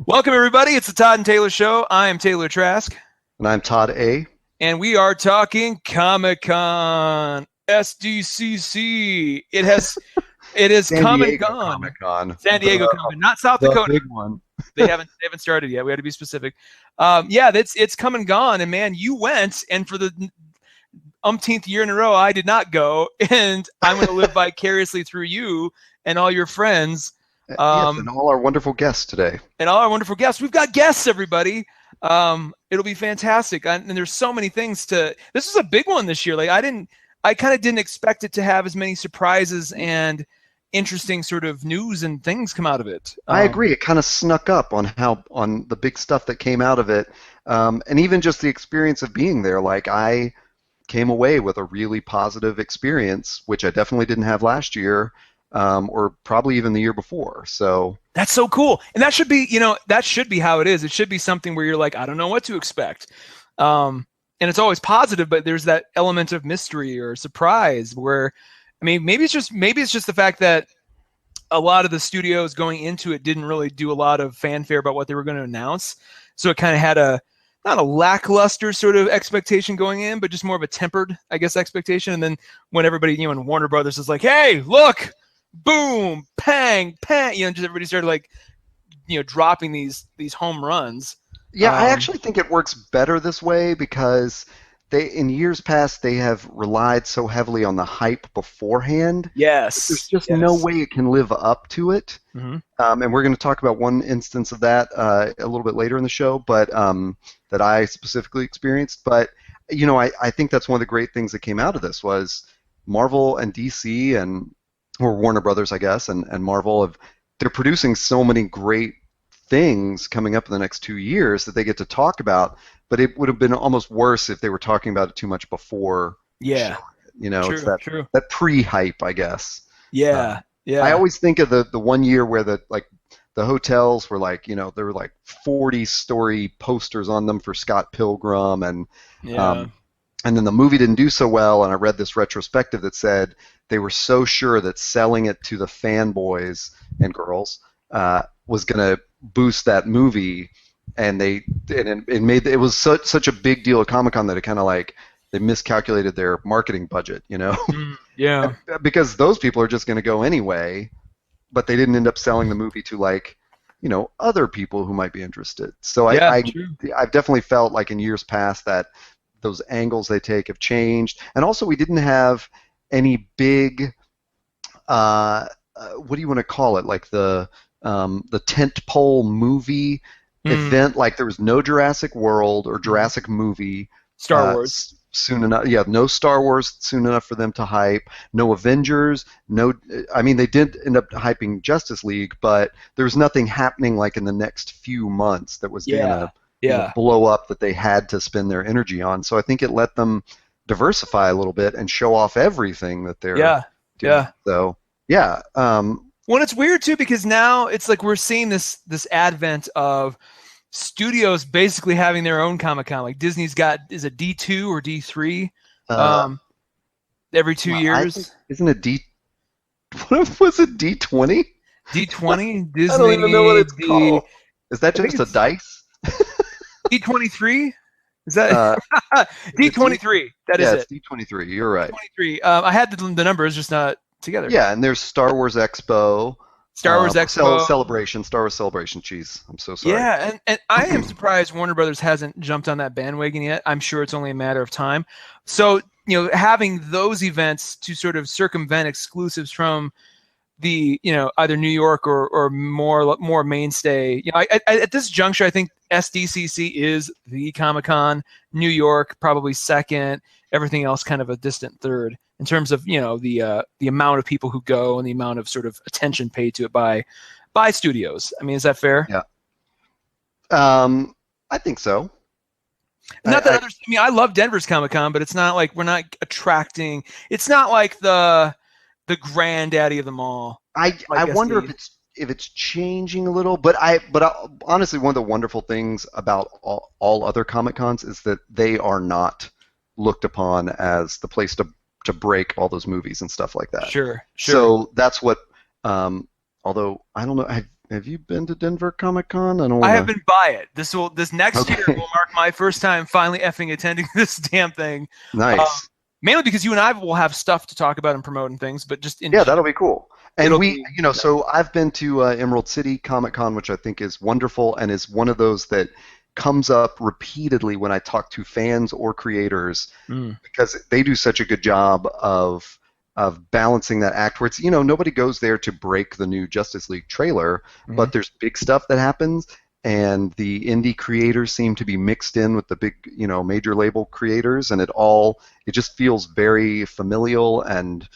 Welcome, everybody. It's the Todd and Taylor Show. I am Taylor Trask, And I'm Todd A. and we are talking Comic-Con, SDCC. It has San come and Diego gone. Comic Con. San Diego Comic, not South The Dakota. big one. They haven't started yet. We had to be specific. Yeah, it's come and gone. And man, you went, and for the umpteenth year in a row, I did not go, and I'm going to live vicariously through you and all your friends. Yes, and all our wonderful guests today. And all our wonderful guests. We've got guests, everybody. It'll be fantastic. And there's so many things to. This is a big one this year. I kind of didn't expect it to have as many surprises and interesting sort of news and things come out of it. I agree. It kind of snuck up on the big stuff that came out of it, and even just the experience of being there. Like I came away with a really positive experience, which I definitely didn't have last year. Or probably even the year before. So that's so cool. And that should be, that should be how it is. It should be something where you're like, I don't know what to expect. And it's always positive, but there's that element of mystery or surprise where, I mean, maybe it's just the fact that a lot of the studios going into it didn't really do a lot of fanfare about what they were going to announce. So it kind of had not a lackluster sort of expectation going in, but just more of a tempered, I guess, expectation. And then when everybody, and Warner Brothers is like, hey, look, boom, pang, pang, just everybody started dropping these home runs. Yeah, I actually think it works better this way because in years past they have relied so heavily on the hype beforehand. Yes. There's just no way it can live up to it. Mm-hmm. And we're going to talk about one instance of that a little bit later in the show, but that I specifically experienced. But I think that's one of the great things that came out of this was Marvel and DC or Warner Brothers, I guess, and Marvel they're producing so many great things coming up in the next 2 years that they get to talk about, but it would have been almost worse if they were talking about it too much before. Yeah. True, it's true. That pre-hype, I guess. Yeah. Yeah. I always think of the 1 year where the hotels were there were 40-story posters on them for Scott Pilgrim and then the movie didn't do so well, and I read this retrospective that said they were so sure that selling it to the fanboys and girls was going to boost that movie, and it was such a big deal at Comic-Con that it kind of they miscalculated their marketing budget, Yeah. because those people are just going to go anyway, but they didn't end up selling the movie to other people who might be interested. So I've definitely felt like in years past that those angles they take have changed, and also we didn't have any big what do you want to call it, the tentpole movie event. There was no Jurassic World or Jurassic movie, Star Wars soon enough. Yeah, no Star Wars soon enough for them to hype. No Avengers. I mean, they did end up hyping Justice League, but there was nothing happening in the next few months that was gonna blow up that they had to spend their energy on. So I think it let them diversify a little bit and show off everything that they're doing. So well, it's weird too because now it's we're seeing this advent of studios basically having their own Comic-Con. Disney's got, is it D2 or D3 every 2 years? Isn't it what was it, D20? D20? Disney. I don't even know what it's called. Is that just a dice? D23? Is that D23? That is it. It's D23. You're right. D23. I had the numbers, just not together. Yeah, and there's Star Wars Expo. Star Wars Expo. Celebration. Star Wars Celebration. Jeez, I'm so sorry. Yeah, and I am surprised Warner Brothers hasn't jumped on that bandwagon yet. I'm sure it's only a matter of time. So, having those events to sort of circumvent exclusives from the, either New York or more mainstay. At this juncture, I think SDCC is the Comic-Con. New York probably second. Everything else kind of a distant third in terms of the amount of people who go and the amount of sort of attention paid to it by studios. I mean, is that fair? Yeah. I think so. Not that others. I mean, I love Denver's Comic-Con, but it's not like we're not attracting. It's not like the granddaddy of them all. I wonder if it's changing a little, but honestly, one of the wonderful things about all other Comic-Cons is that they are not looked upon as the place to break all those movies and stuff like that. Sure. So that's what. Although I don't know, Have you been to Denver Comic Con? I don't I want have to. been by it. This next year Okay. will mark my first time finally effing attending this damn thing. Um, Nice. Mainly because you and I will have stuff to talk about and promote and things, but just in Yeah, general, that'll be cool. And it'll we, be so I've been to Emerald City Comic Con, which I think is wonderful and is one of those that comes up repeatedly when I talk to fans or creators mm, because they do such a good job of balancing that act where it's, nobody goes there to break the new Justice League trailer, mhm. but there's big stuff that happens and the indie creators seem to be mixed in with the big, major label creators, and it just feels very familial and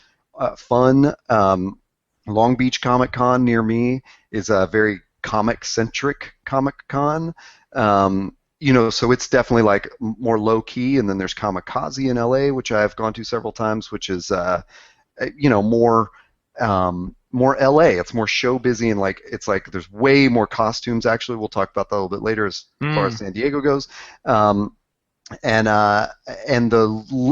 fun. Long Beach Comic Con near me is a very comic-centric Comic Con. So it's definitely like more low key, and then there's Kamikaze in LA, which I've gone to several times, which is more LA. It's more show busy, and like it's like there's way more costumes. Actually, we'll talk about that a little bit later as far as Mm. San Diego goes. Um, and uh, and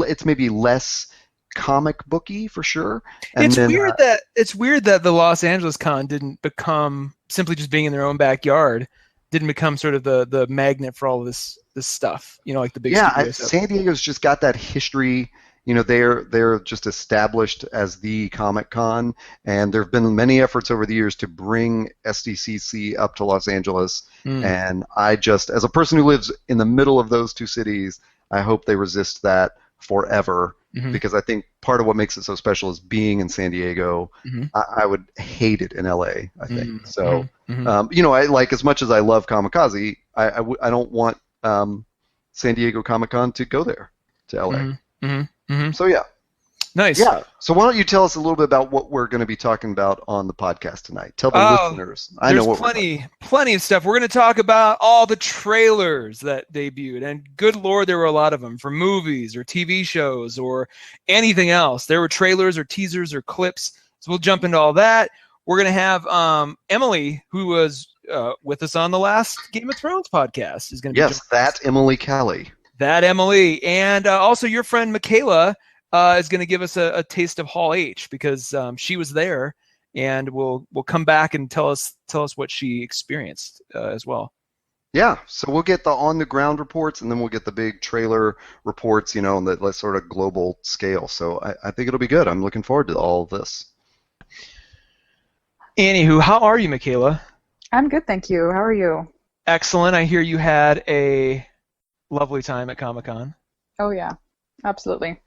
it's maybe less comic booky for sure. And It's then weird that the Los Angeles con didn't become simply just being in their own backyard, didn't become sort of the magnet for all of this stuff. Like the big yeah, studio stuff. San Diego's just got that history. They're just established as the Comic Con, and there have been many efforts over the years to bring SDCC up to Los Angeles. Mm. And I just, as a person who lives in the middle of those two cities, I hope they resist that forever Hmm. because I think part of what makes it so special is being in San Diego. Hmm. I would hate it in LA, I think. Hmm. So, Hmm. I like as much as I love Kamikaze, I don't want San Diego Comic Con to go there to LA. Hmm. Hmm. Hmm. So yeah, Nice. yeah. So why don't you tell us a little bit about what we're going to be talking about on the podcast tonight? Tell the Oh, listeners. I know there's what we're talking. plenty of stuff. We're going to talk about all the trailers that debuted, and good Lord, there were a lot of them for movies or TV shows or anything else. There were trailers or teasers or clips. So we'll jump into all that. We're going to have Emily, who was with us on the last Game of Thrones podcast, is going to be Yes, that Emily Callie. that Emily, and also your friend Michaela is going to give us a taste of Hall H because she was there, and we'll come back and tell us what she experienced as well. Yeah, so we'll get the on the ground reports, and then we'll get the big trailer reports, on the sort of global scale. So I think it'll be good. I'm looking forward to all of this. Anywho, how are you, Michaela? I'm good, thank you. How are you? Excellent. I hear you had a lovely time at Comic-Con. Oh yeah, absolutely.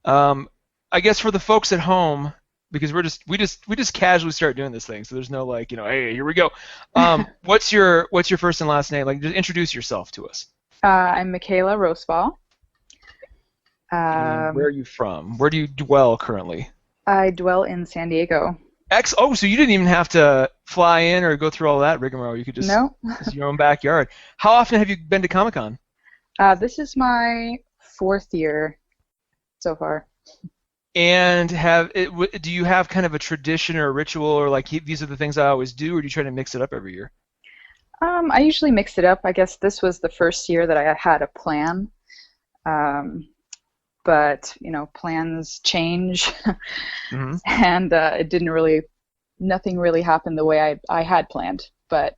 I guess for the folks at home, because we just casually start doing this thing, so there's no like, hey, here we go. What's your first and last name? Like, just introduce yourself to us. I'm Michaela Roseball. And where are you from? Where do you dwell currently? I dwell in San Diego. Oh, so you didn't even have to fly in or go through all that rigmarole. You could just No. it's your own backyard. How often have you been to Comic-Con? This is my 4th year so far. And do you have kind of a tradition or a ritual, or like these are the things I always do, or do you try to mix it up every year? I usually mix it up. I guess this was the first year that I had a plan. But plans change, Mm-hmm. and nothing really happened the way I had planned. But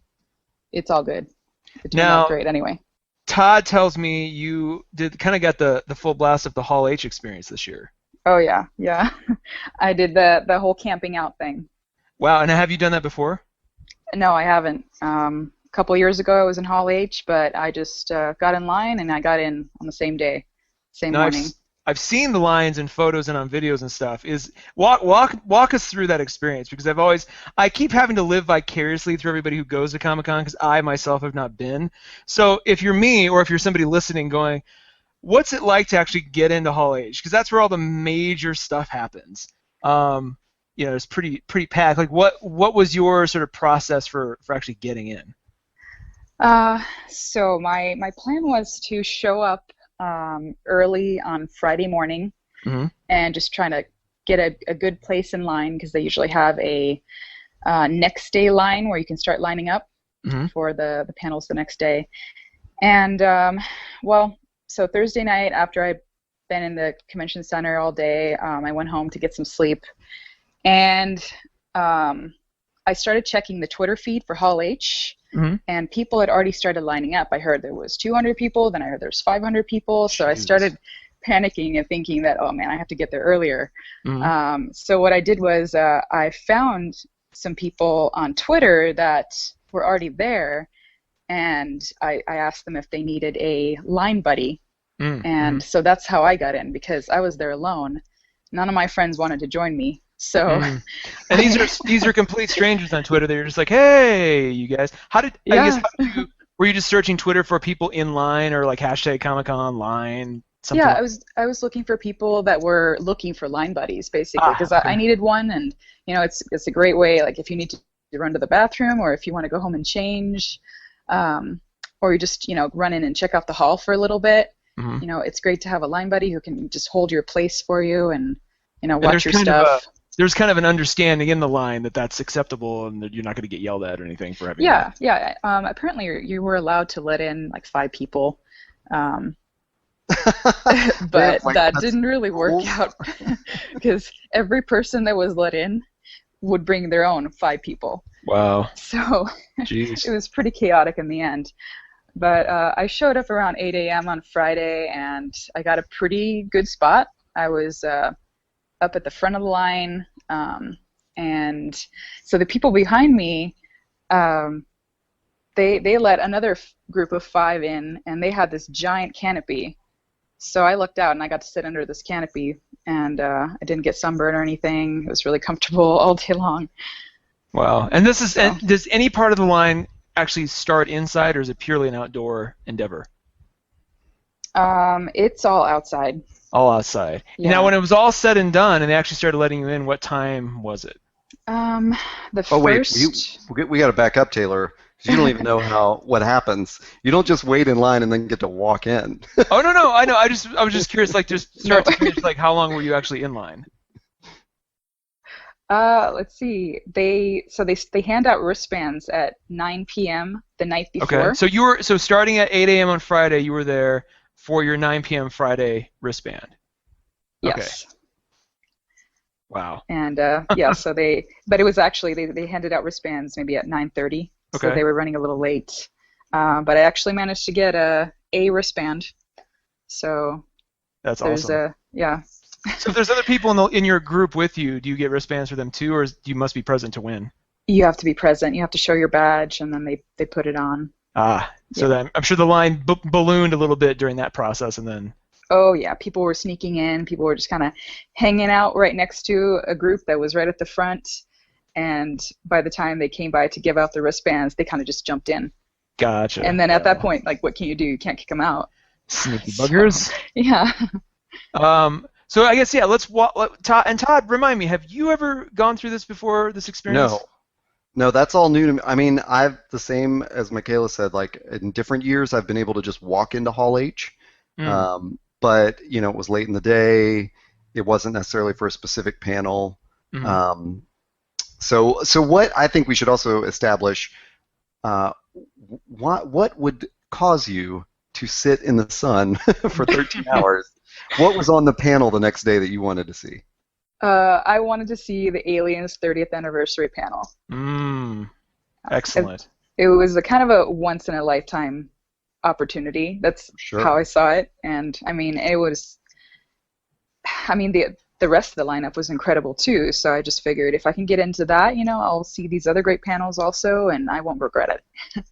it's all good. It turned out great anyway. Todd tells me you got the full blast of the Hall H experience this year. Oh yeah. I did the whole camping out thing. Wow, and have you done that before? No, I haven't. A couple years ago I was in Hall H, but I just got in line and I got in on the same day, same morning. I've seen the lines in photos and on videos and stuff. Walk us through that experience, because I keep having to live vicariously through everybody who goes to Comic-Con because I myself have not been. So if you're me, or if you're somebody listening going, what's it like to actually get into Hall H? Because that's where all the major stuff happens. It's pretty packed. Like what was your sort of process for actually getting in? So my plan was to show up early on Friday morning, mm-hmm. and just trying to get a good place in line, because they usually have a next day line where you can start lining up mm-hmm. for the panels the next day. And so Thursday night, after I'd been in the convention center all day, I went home to get some sleep, and I started checking the Twitter feed for Hall H, Mm-hmm. and people had already started lining up. I heard there was 200 people, then I heard there's 500 people, so I Jesus. started panicking and thinking that, oh man, I have to get there earlier. Mm-hmm. So what I did was I found some people on Twitter that were already there, and I asked them if they needed a line buddy. Mm-hmm. And so that's how I got in, because I was there alone. None of my friends wanted to join me. So, and these are complete strangers on Twitter. They're just like, "Hey, you guys." Were you just searching Twitter for people in line, or like hashtag Comic Con line? Yeah, I was looking for people that were looking for line buddies, basically, because I needed one, and it's a great way. Like if you need to run to the bathroom, or if you want to go home and change, or you just run in and check out the hall for a little bit. Mm-hmm. It's great to have a line buddy who can just hold your place for you and watch your stuff. There's kind of an understanding in the line that that's acceptable and that you're not going to get yelled at or anything for having that. Yeah. Apparently you were allowed to let in like 5 people, but that didn't really work out because every person that was let in would bring their own 5 people. Wow. So Jeez. It was pretty chaotic in the end. But I showed up around 8 a.m. on Friday, and I got a pretty good spot. I was up at the front of the line, and so the people behind me, they let another group of 5 in, and they had this giant canopy. So I looked out, and I got to sit under this canopy, and I didn't get sunburned or anything. It was really comfortable all day long. Wow. And does any part of the line actually start inside, or is it purely an outdoor endeavor? It's all outside. All outside. Yeah. Now, when it was all said and done, and they actually started letting you in, what time was it? We got to back up, Taylor, because you don't even know what happens. You don't just wait in line and then get to walk in. Oh no, I know. I was just curious, like just start to finish, like how long were you actually in line? Let's see. They hand out wristbands at 9 p.m. the night before. Okay. So starting at 8 a.m. on Friday, you were there for your 9 p.m. Friday wristband. Yes. Okay. Wow. And but it was actually they handed out wristbands maybe at 9:30. Okay. So they were running a little late. But I actually managed to get a wristband. So that's there's awesome. Yeah. So if there's other people in your group with you, do you get wristbands for them too, or you must be present to win? You have to be present. You have to show your badge, and then they put it on. So then I'm sure the line ballooned a little bit during that process, and then. Oh yeah, people were sneaking in. People were just kind of hanging out right next to a group that was right at the front, and by the time they came by to give out the wristbands, they kind of just jumped in. Gotcha. And then at that point, like, what can you do? You can't kick them out. Sneaky buggers. Yeah. So I guess let's Todd, remind me, have you ever gone through this before, this experience? No, that's all new to me. I mean, I've the same as Michaela said. Like in different years, I've been able to just walk into Hall H, but it was late in the day. It wasn't necessarily for a specific panel. Mm-hmm. So what I think we should also establish, what would cause you to sit in the sun for 13 hours? What was on the panel the next day that you wanted to see? I wanted to see the Aliens 30th anniversary panel. Excellent. It was a kind of a once-in-a-lifetime opportunity. That's how I saw it. And, I mean, the rest of the lineup was incredible, too. So I just figured if I can get into that, I'll see these other great panels also, and I won't regret it.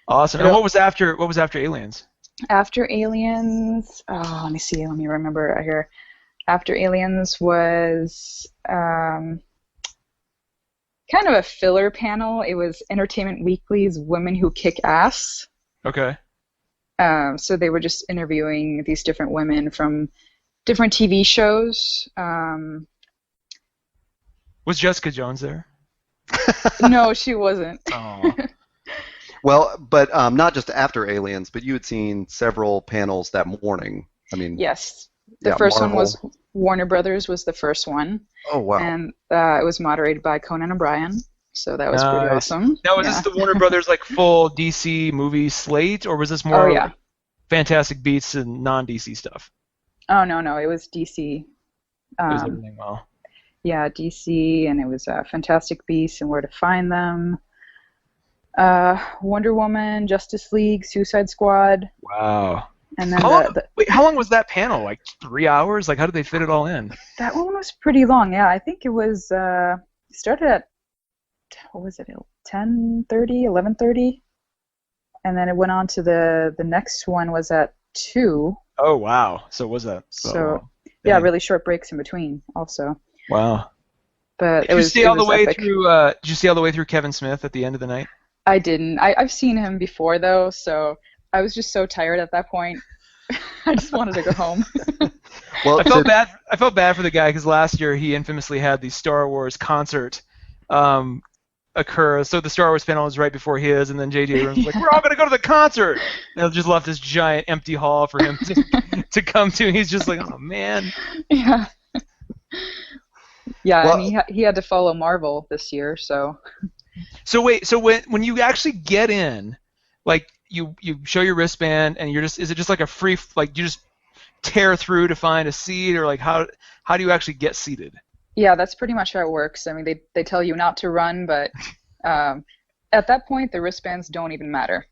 Awesome. And what was after Aliens? After Aliens, let me see. Let me remember here. After Aliens was kind of a filler panel. It was Entertainment Weekly's Women Who Kick Ass. Okay. So they were just interviewing these different women from different TV shows. Was Jessica Jones there? No, she wasn't. Oh. Well, but not just after Aliens, but you had seen several panels that morning. I mean. Yes. The first one was Warner Brothers was the first one. Oh, wow. And it was moderated by Conan O'Brien. So that was pretty awesome. Now, was this the Warner Brothers like full DC movie slate, or was this more Fantastic Beasts and non-DC stuff? Oh, no. It was DC. It was everything well. Yeah, DC, and it was Fantastic Beasts and Where to Find Them. Wonder Woman, Justice League, Suicide Squad. Wow. And then wait, how long was that panel? Like 3 hours? Like, how did they fit it all in? That one was pretty long. Yeah, I think it was started at, what was it, 10:30, 11:30, and then it went on to the next one was at 2. Oh wow! So was that? So yeah, really short breaks in between also. Wow. But did you see all the way through? Did you see all the way through Kevin Smith at the end of the night? I didn't. I've seen him before though, so I was just so tired at that point. I just wanted to go home. Well, I felt bad for the guy because last year he infamously had the Star Wars concert occur. So the Star Wars panel was right before his, and then J.J. Abrams was like, "We're all gonna go to the concert." And it just left this giant empty hall for him to come to. And he's just like, "Oh man." Yeah. Yeah, well, I mean, he had to follow Marvel this year, so. So wait, so when you actually get in, like you show your wristband and is it just like a free, like you just tear through to find a seat, or like how do you actually get seated? Yeah, that's pretty much how it works. I mean, they tell you not to run, but at that point the wristbands don't even matter.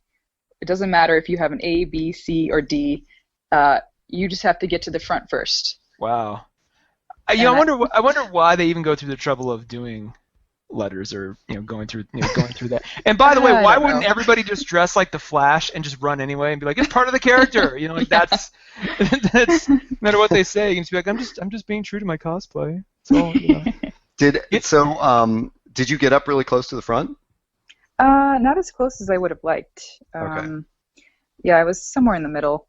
It doesn't matter if you have an A, B, C, or D. You just have to get to the front first. Wow. I wonder why they even go through the trouble of doing letters or going through that. And by the way, why wouldn't everybody just dress like the Flash and just run anyway and be like, it's part of the character, like that's no matter what they say, you can just be like, I'm just being true to my cosplay. So did you get up really close to the front? Not as close as I would have liked. Okay. Yeah, I was somewhere in the middle.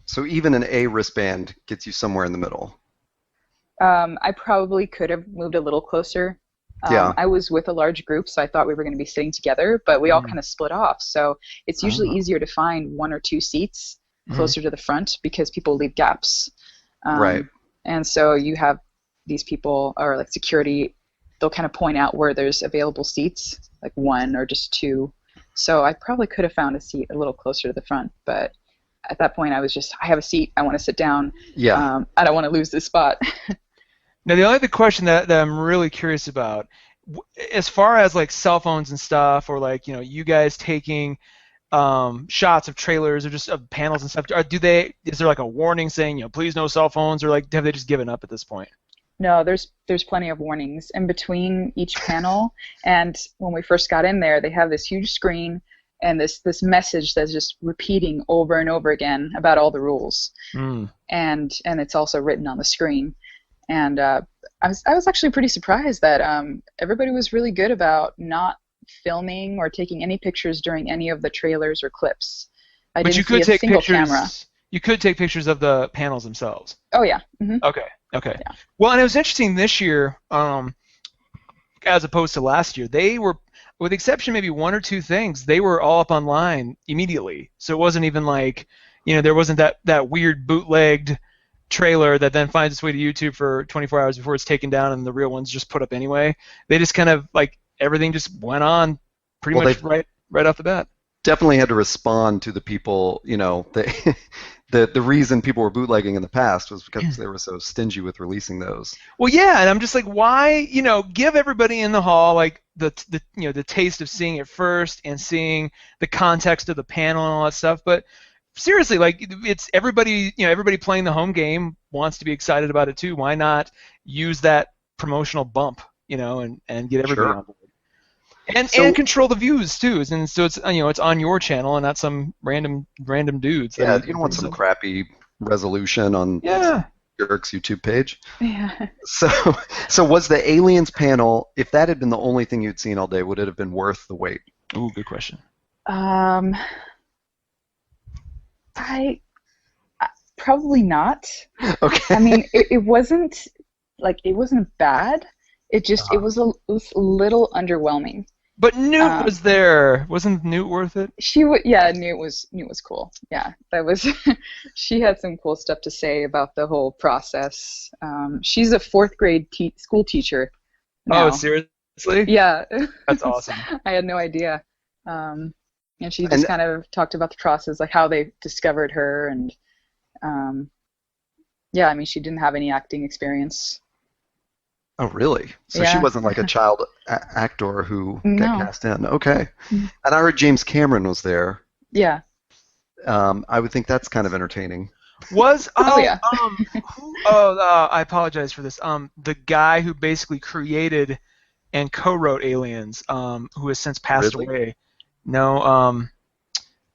So even an A wristband gets you somewhere in the middle. I probably could have moved a little closer. Yeah. I was with a large group, so I thought we were going to be sitting together, but we all kind of split off. So it's usually easier to find 1 or 2 seats closer to the front because people leave gaps. Right. And so you have these people, or like security, they'll kind of point out where there's available seats, like 1 or just 2. So I probably could have found a seat a little closer to the front, but at that point I was just, I have a seat, I want to sit down. Yeah. I don't want to lose this spot. Now, the only other question that I'm really curious about, as far as like cell phones and stuff, or like you guys taking shots of trailers or just of panels and stuff, is there like a warning saying please no cell phones, or like have they just given up at this point? No, there's plenty of warnings in between each panel, and when we first got in there, they have this huge screen and this message that's just repeating over and over again about all the rules, and it's also written on the screen. And I was actually pretty surprised that everybody was really good about not filming or taking any pictures during any of the trailers or clips. But you could take pictures. You could take pictures of the panels themselves. Oh yeah. Mm-hmm. Okay. Yeah. Well, and it was interesting this year, as opposed to last year. They were, with the exception maybe 1 or 2 things, they were all up online immediately. So it wasn't even like, there wasn't that weird bootlegged trailer that then finds its way to YouTube for 24 hours before it's taken down and the real one's just put up anyway. They just kind of like everything just went on pretty much right off the bat. Definitely had to respond to the people, the reason people were bootlegging in the past was because they were so stingy with releasing those. Well, yeah, and I'm just like, why, give everybody in the hall like the taste of seeing it first and seeing the context of the panel and all that stuff, but seriously, like it's everybody, everybody playing the home game wants to be excited about it too. Why not use that promotional bump, and get everybody on board, and control the views too. And so it's it's on your channel and not some random dudes. Yeah, you don't want some crappy resolution on Jerk's YouTube page. Yeah. So was the Aliens panel, if that had been the only thing you'd seen all day, would it have been worth the wait? Ooh, good question. I probably not. Okay. I mean, it wasn't bad. It just it was a little underwhelming. But Newt was there. Wasn't Newt worth it? Newt was cool. Yeah, that was. She had some cool stuff to say about the whole process. She's a 4th grade school teacher now. Oh, seriously? Yeah. That's awesome. I had no idea. And she just kind of talked about the process, like how they discovered her, and I mean, she didn't have any acting experience. Oh, really? So she Yeah. wasn't like a child actor who got No. cast in. Okay. Mhm. And I heard James Cameron was there. Yeah. I would think that's kind of entertaining. Was Oh yeah. I apologize for this. The guy who basically created and co-wrote Aliens, who has since passed Really? away. No,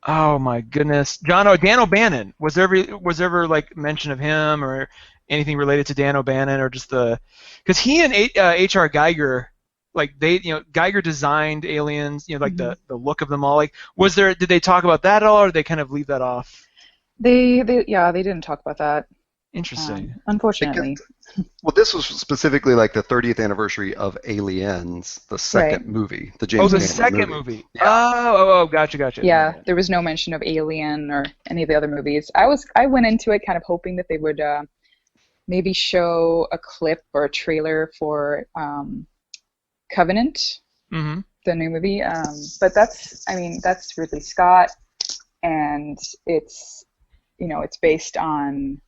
oh my goodness, Dan O'Bannon. Was there ever like mention of him or anything related to Dan O'Bannon or just because he and H.R. Geiger, like Geiger designed Aliens, like Mhm. the look of them all. Like, did they talk about that at all, or did they kind of leave that off? They didn't talk about that. Interesting. Unfortunately. Well, this was specifically like the 30th anniversary of Aliens, the second movie, the James The Cameron second movie. movie. Yeah. Oh, gotcha. Yeah, there was no mention of Alien or any of the other movies. I went into it kind of hoping that they would maybe show a clip or a trailer for Covenant, Mm-hmm. the new movie. But that's Ridley Scott, and it's based on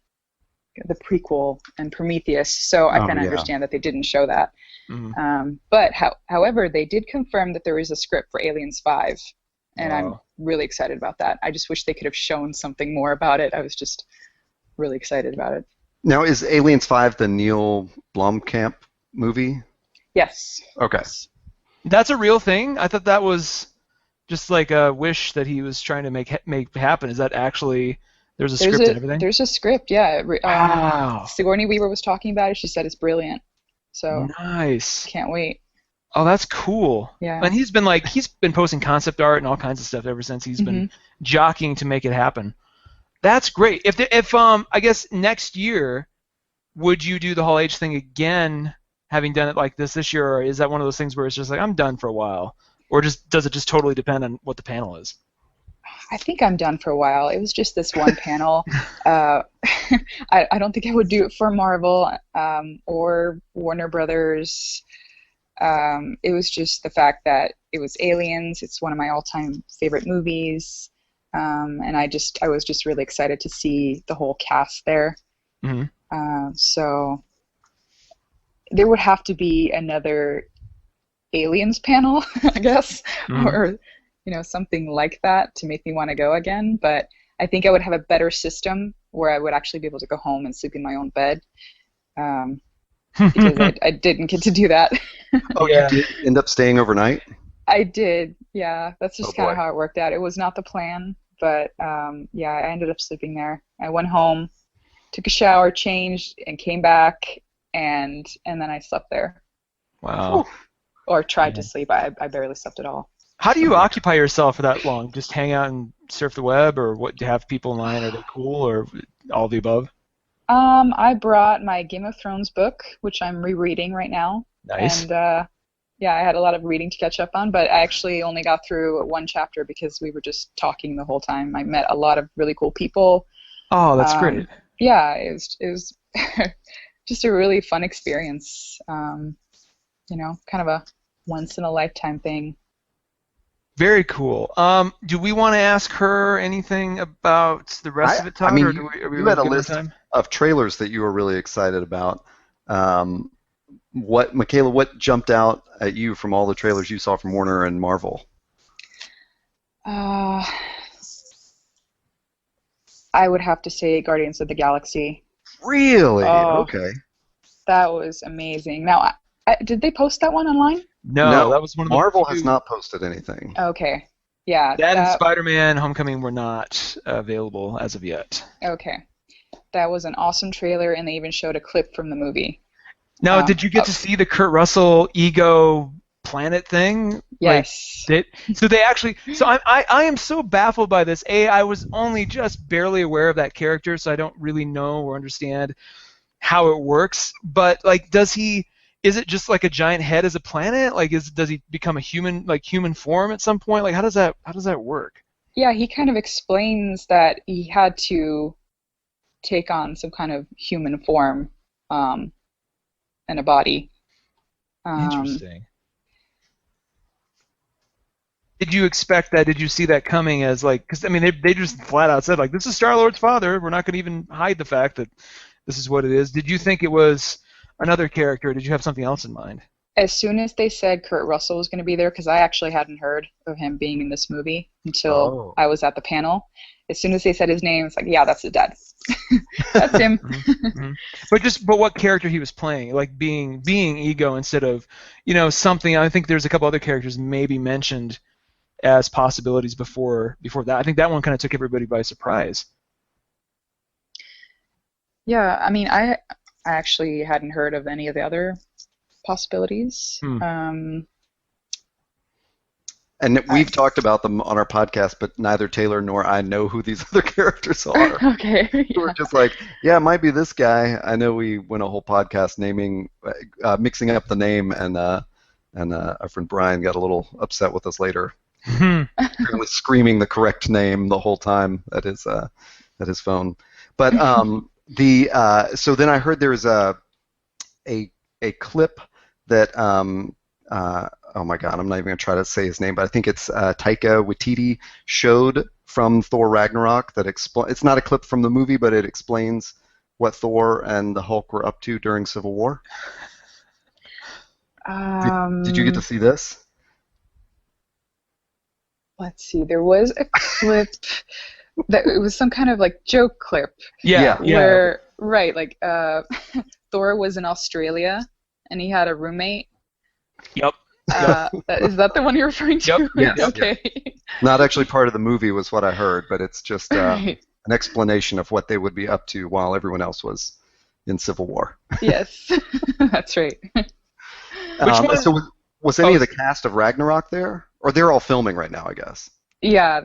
the prequel and Prometheus, so I kind of understand that they didn't show that. Mm-hmm. But however, they did confirm that there is a script for Aliens 5, and I'm really excited about that. I just wish they could have shown something more about it. I was just really excited about it. Now, is Aliens 5 the Neil Blomkamp movie? Yes. Okay. That's a real thing? I thought that was just like a wish that he was trying to make happen. Is that actually... There's a script and everything? There's a script, yeah. Wow. Sigourney Weaver was talking about it. She said it's brilliant. So nice. Can't wait. Oh, that's cool. Yeah. And he's been posting concept art and all kinds of stuff ever since he's been jockeying to make it happen. That's great. If I guess next year, would you do the Hall H thing again, having done it like this year, or is that one of those things where it's just like I'm done for a while, or does it just totally depend on what the panel is? I think I'm done for a while. It was just this one panel. I don't think I would do it for Marvel or Warner Brothers. It was just the fact that it was Aliens. It's one of my all-time favorite movies, and I was just really excited to see the whole cast there. Mm-hmm. So there would have to be another Aliens panel, I guess, or something like that to make me want to go again. But I think I would have a better system where I would actually be able to go home and sleep in my own bed, because I didn't get to do that. Oh, yeah. You did end up staying overnight? I did, yeah. That's just kind of boy. how it worked out. It was not the plan, but yeah, I ended up sleeping there. I went home, took a shower, changed, and came back, and then I slept there. Wow. Or tried to sleep. I barely slept at all. How do you occupy yourself for that long? Just hang out and surf the web, or what? Do you have people in line? Are they cool, or all the above? I brought my Game of Thrones book, which I'm rereading right now. Nice. And yeah, I had a lot of reading to catch up on, but I actually only got through one chapter because we were just talking the whole time. I met a lot of really cool people. Oh, that's great. Yeah, it was just a really fun experience. Kind of a once in a lifetime thing. Very cool. Do we want to ask her anything about the rest of it, Todd? I mean, or you had a list of trailers that you were really excited about. Michaela, what jumped out at you from all the trailers you saw from Warner and Marvel? I would have to say Guardians of the Galaxy. Really? Oh, okay. That was amazing. Now, did they post that one online? No, that was one of the Marvel has not posted anything. Okay. Yeah. That and Spider-Man Homecoming were not available as of yet. Okay. That was an awesome trailer, and they even showed a clip from the movie. Now, did you get to see the Kurt Russell Ego Planet thing? Yes. So they actually. So I am so baffled by this. I was only just barely aware of that character, so I don't really know or understand how it works. But does he? Is it just like a giant head as a planet? Does he become a human, human form at some point? How does that work? Yeah, he kind of explains that he had to take on some kind of human form, and a body. Interesting. Did you expect that? Did you see that coming as because I mean they just flat out said this is Star-Lord's father. We're not going to even hide the fact that this is what it is. Did you think it was? another character? Or did you have something else in mind? As soon as they said Kurt Russell was going to be there, because I actually hadn't heard of him being in this movie until I was at the panel. As soon as they said his name, it's like, yeah, that's his dad. That's him. But what character he was playing, like being Ego instead of, something. I think there's a couple other characters maybe mentioned as possibilities before that. I think that one kind of took everybody by surprise. Yeah, I mean, I actually hadn't heard of any of the other possibilities. And we've talked about them on our podcast, but neither Taylor nor I know who these other characters are. Okay. Yeah. We're just like, yeah, it might be this guy. I know we went a whole podcast mixing up the name, and our friend Brian got a little upset with us later, really screaming the correct name the whole time at his phone. But so then I heard there was a clip that oh my God, I'm not even going to try to say his name, but I think it's Taika Waititi showed from Thor Ragnarok that it's not a clip from the movie, but it explains what Thor and the Hulk were up to during Civil War. Did you get to see this? Let's see. There was a clip that it was some kind of like joke clip. Yeah. Where like Thor was in Australia and he had a roommate. Yep. Is that the one you're referring to? Yep. Yes. Okay. Not actually part of the movie was what I heard, but it's just Right. an explanation of what they would be up to while everyone else was in Civil War. Yes, that's right. So was any of the cast of Ragnarok there? Or they're all filming right now, I guess. Yeah,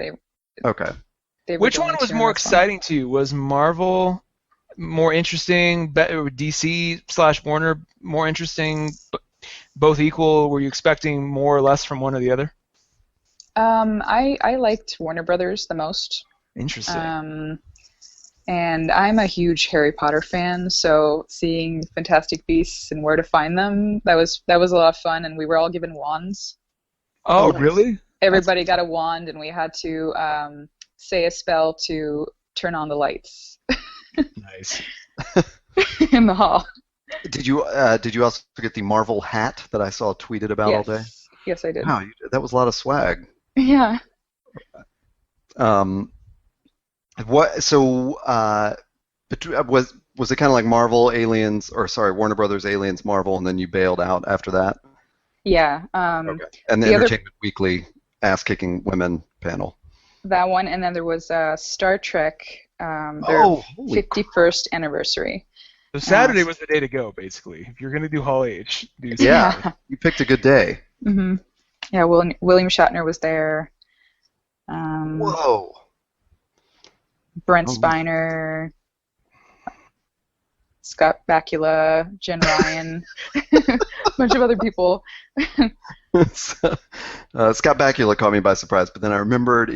Okay. Which one was more exciting to you? Was Marvel more interesting? DC/Warner more interesting? Both equal? Were you expecting more or less from one or the other? I liked Warner Brothers the most. Interesting. And I'm a huge Harry Potter fan, so seeing Fantastic Beasts and where to find them, that was a lot of fun, and we were all given wands. Oh, really? Everybody got a wand, and we had to say a spell to turn on the lights. Nice. In the hall. Did you also get the Marvel hat that I saw tweeted about all day? Yes, I did. Wow, that was a lot of swag. Yeah. What? So, was it kind of like Marvel Aliens, or sorry, Warner Brothers Aliens Marvel, and then you bailed out after that? Yeah. Okay. And the Entertainment Weekly ass-kicking women panel. That one, and then there was Star Trek, their 51st anniversary. So Saturday was the day to go, basically. If you're going to do Hall H, do Saturday. Yeah, you picked a good day. Mm-hmm. Yeah, William Shatner was there. Whoa. Brent Spiner, Scott Bakula, Jen Ryan, a bunch of other people. Scott Bakula caught me by surprise, but then I remembered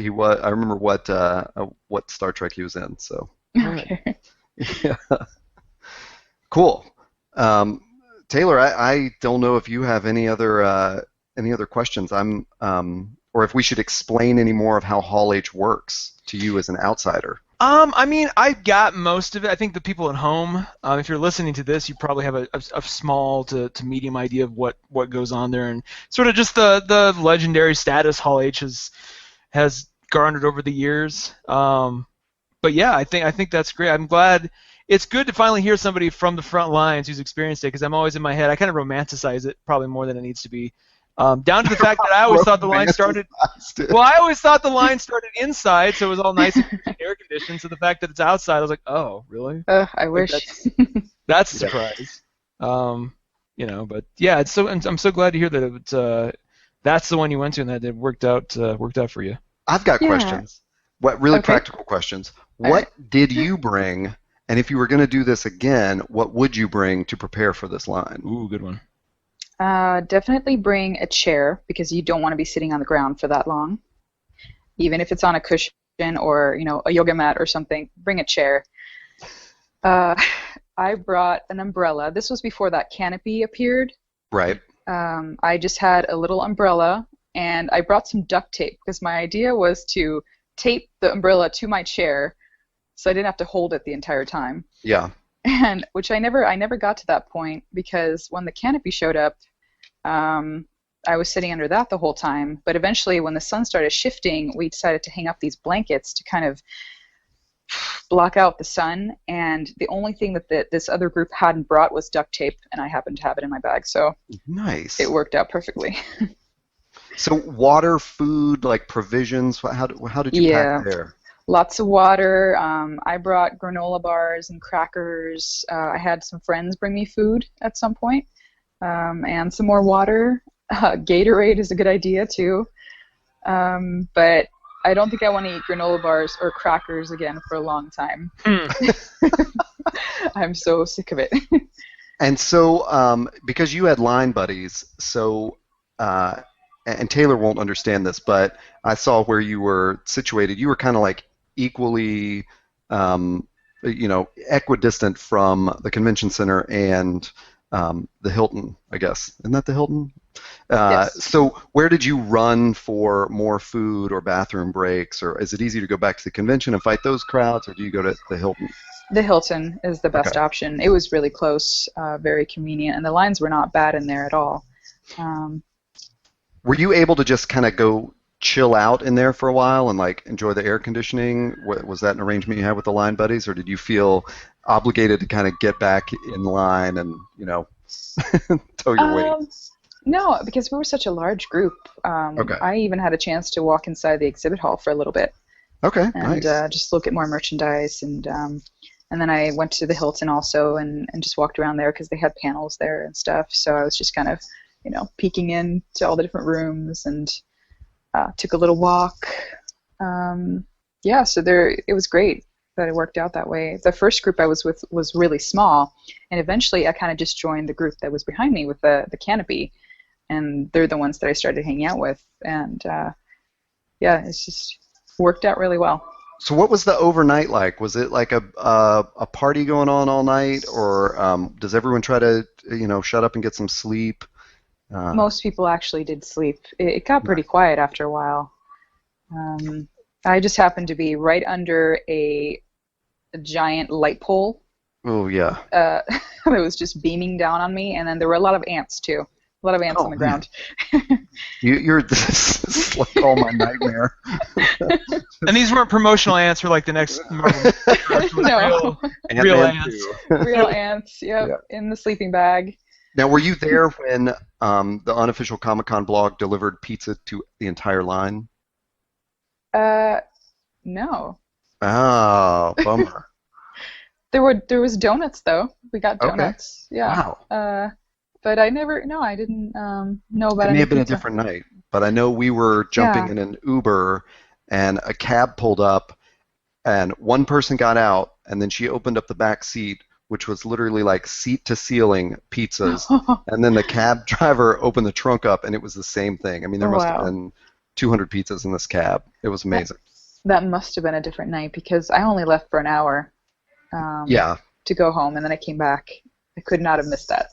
what Star Trek he was in. So. Okay. Yeah. Cool. Taylor, I don't know if you have any other questions. Or if we should explain any more of how Hall H works to you as an outsider. I mean, I got most of it. I think the people at home, if you're listening to this, you probably have a small to medium idea of what goes on there, and sort of just the legendary status Hall H has garnered over the years. But yeah, I think that's great. I'm glad. It's good to finally hear somebody from the front lines who's experienced it, because I'm always in my head. I kind of romanticize it probably more than it needs to be. Down to the fact that I always thought the line started. Well, I always thought the line started inside, so it was all nice and air conditioned. So the fact that it's outside, I was like, oh, really? I wish. That's a surprise. But yeah, I'm so glad to hear that that's the one you went to and that it worked out for you. I've got questions. Practical questions. What did you bring? And if you were going to do this again, what would you bring to prepare for this line? Ooh, good one. Definitely bring a chair, because you don't want to be sitting on the ground for that long. Even if it's on a cushion or a yoga mat or something, bring a chair. I brought an umbrella. This was before that canopy appeared. Right. I just had a little umbrella, and I brought some duct tape, because my idea was to tape the umbrella to my chair so I didn't have to hold it the entire time. Yeah. and which I never got to that point because when the canopy showed up, I was sitting under that the whole time. But eventually, when the sun started shifting, we decided to hang up these blankets to kind of block out the sun. And the only thing that this other group hadn't brought was duct tape, and I happened to have it in my bag, so nice. It worked out perfectly. So water, food, like provisions. How did you pack there? Lots of water. I brought granola bars and crackers. I had some friends bring me food at some point, and some more water. Gatorade is a good idea too. But I don't think I want to eat granola bars or crackers again for a long time. I'm so sick of it. And so, because you had line buddies, so and Taylor won't understand this, but I saw where you were situated. You were kind of like equally, equidistant from the convention center and the Hilton, I guess. Isn't that the Hilton? Yes. So where did you run for more food or bathroom breaks, or is it easy to go back to the convention and fight those crowds, or do you go to the Hilton? The Hilton is the best option. It was really close, very convenient, and the lines were not bad in there at all. Were you able to just kind of go chill out in there for a while and like enjoy the air conditioning? Was that an arrangement you had with the line buddies, or did you feel obligated to kind of get back in line and tow your weight? No, because we were such a large group. I even had a chance to walk inside the exhibit hall for a little bit. Okay, and nice. Just look at more merchandise, and then I went to the Hilton also and just walked around there because they had panels there and stuff. So I was just kind of, peeking in to all the different rooms and took a little walk. So it was great that it worked out that way. The first group I was with was really small, and eventually I kind of just joined the group that was behind me with the canopy, and they're the ones that I started hanging out with, and it's just worked out really well. So what was the overnight like? Was it like a party going on all night, or does everyone try to shut up and get some sleep? Most people actually did sleep. It got pretty quiet after a while. I just happened to be right under a giant light pole. Oh yeah. That was just beaming down on me, and then there were a lot of ants too. A lot of ants on the ground. This is like all my nightmare. And these weren't promotional ants for like the next Marvel. No. Real ants. Real ants, yep, in the sleeping bag. Now, were you there when the unofficial Comic-Con blog delivered pizza to the entire line? No. Oh, bummer. There was donuts though. We got donuts. Okay. Yeah. Wow. But I didn't know about it. It may have been a different night, but I know we were jumping in an Uber, and a cab pulled up, and one person got out, and then she opened up the back seat, which was literally like seat-to-ceiling pizzas, and then the cab driver opened the trunk up, and it was the same thing. I mean, there must have been 200 pizzas in this cab. It was amazing. That must have been a different night, because I only left for an hour to go home, and then I came back. I could not have missed that.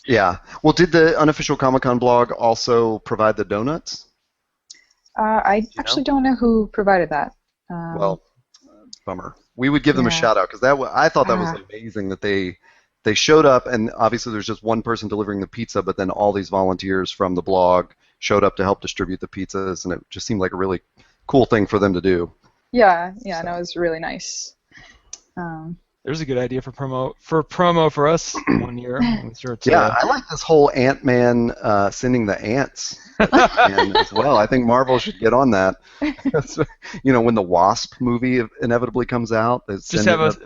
Yeah. Well, did the unofficial Comic-Con blog also provide the donuts? I actually don't know who provided that. Well, bummer. We would give them a shout out, because I thought that was amazing that they showed up, and obviously there's just one person delivering the pizza, but then all these volunteers from the blog showed up to help distribute the pizzas, and it just seemed like a really cool thing for them to do. Yeah, so. No, it was really nice. There's a good idea for promo for us one year. I like this whole Ant-Man sending the ants as well. I think Marvel should get on that. When the Wasp movie inevitably comes out, just have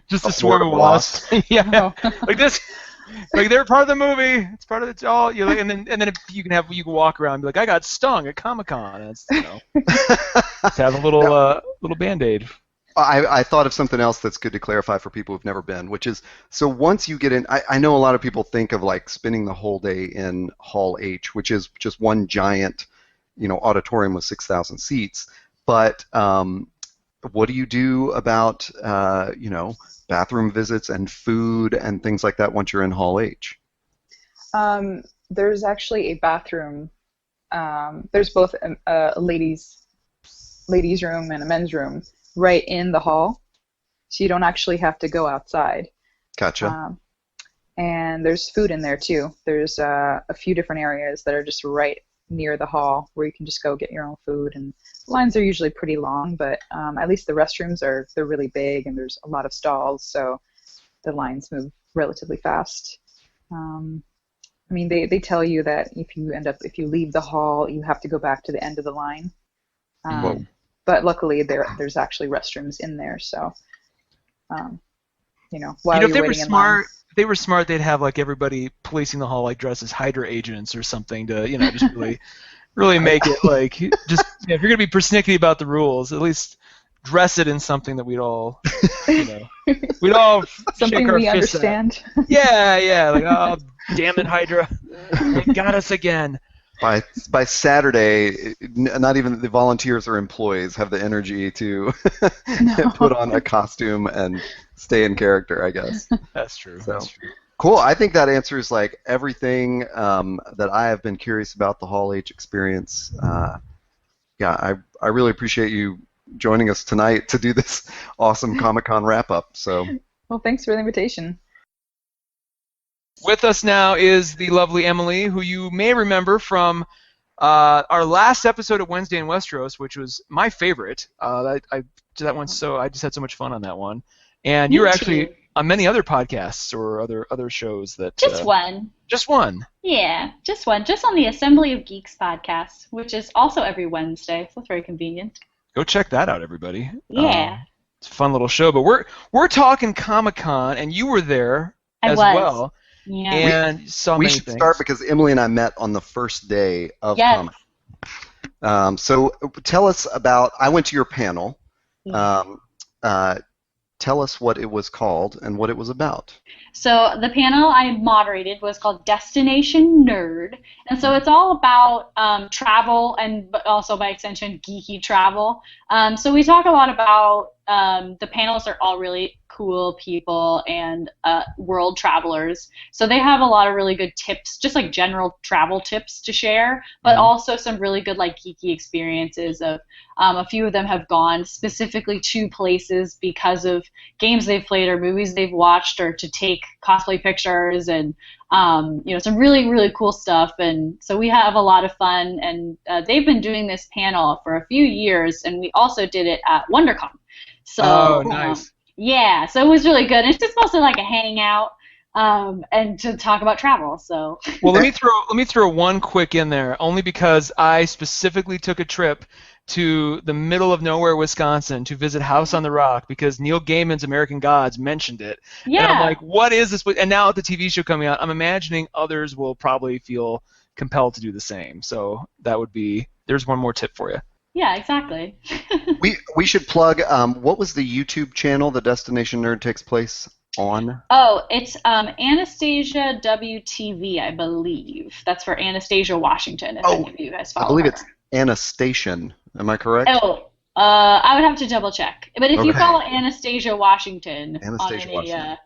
just a swarm of wasps. Like this. Like they're part of the movie. It's part of the all. And then if you can walk around and be like, I got stung at Comic-Con. Just have a little Band-Aid. I thought of something else that's good to clarify for people who've never been, which is, so once you get in, I know a lot of people think of like spending the whole day in Hall H, which is just one giant, auditorium with 6,000 seats. But what do you do about, bathroom visits and food and things like that once you're in Hall H? There's actually a bathroom. There's both a ladies' room and a men's room right in the hall. so you don't actually have to go outside. Gotcha. And there's food in there too. There's a few different areas that are just right near the hall where you can just go get your own food, and lines are usually pretty long, but at least the restrooms they're really big, and there's a lot of stalls, so the lines move relatively fast. I mean, they tell you that if you leave the hall, you have to go back to the end of the line. But luckily, there's actually restrooms in there, so while if you're waiting in line. If they were smart, they'd have like everybody policing the hall like dressed as Hydra agents or something to just really make it like just if you're gonna be persnickety about the rules, at least dress it in something that we'd all we'd all something shake our we fists understand. At. Yeah, like oh damn it, Hydra, you got us again. By Saturday, not even the volunteers or employees have the energy to put on a costume and stay in character, I guess. That's true. So, that's true. Cool. I think that answers like everything that I have been curious about the Hall H experience. I really appreciate you joining us tonight to do this awesome Comic-Con wrap-up. So. Well, thanks for the invitation. With us now is the lovely Emily, who you may remember from our last episode of Wednesday in Westeros, which was my favorite. I just had so much fun on that one. And you were actually on many other podcasts or other shows that. Just one. Just one. Yeah, just one. Just on the Assembly of Geeks podcast, which is also every Wednesday, so it's very convenient. Go check that out, everybody. Yeah. It's a fun little show, but we're talking Comic-Con, and you were there as well. Yeah. And saw we many should things. start because Emily and I met on the first day of Comic-Con. So tell us about. I went to your panel. Tell us what it was called and what it was about. So the panel I moderated was called Destination Nerd, and so it's all about travel and but also by extension geeky travel. So we talk a lot about the panels are all really cool people and world travelers. So they have a lot of really good tips, just like general travel tips to share, but also some really good like geeky experiences of a few of them have gone specifically to places because of games they've played or movies they've watched or to take cosplay pictures and some really, really cool stuff. And so we have a lot of fun, and they've been doing this panel for a few years, and we also did it at WonderCon. So, nice. Yeah, so it was really good. It's just mostly like a hangout and to talk about travel. So. Well, let me throw one quick in there, only because I specifically took a trip to the middle of nowhere, Wisconsin, to visit House on the Rock because Neil Gaiman's American Gods mentioned it. Yeah. And I'm like, what is this? And now with the TV show coming out, I'm imagining others will probably feel compelled to do the same. So that would be. There's one more tip for you. Yeah, exactly. We should plug. What was the YouTube channel the Destination Nerd takes place on? Oh, it's Anastasia WTV, I believe. That's for Anastasia Washington. If any of you guys follow I believe her. it's Anastation. Am I correct? Oh, I would have to double check. But if you follow Anastasia Washington on any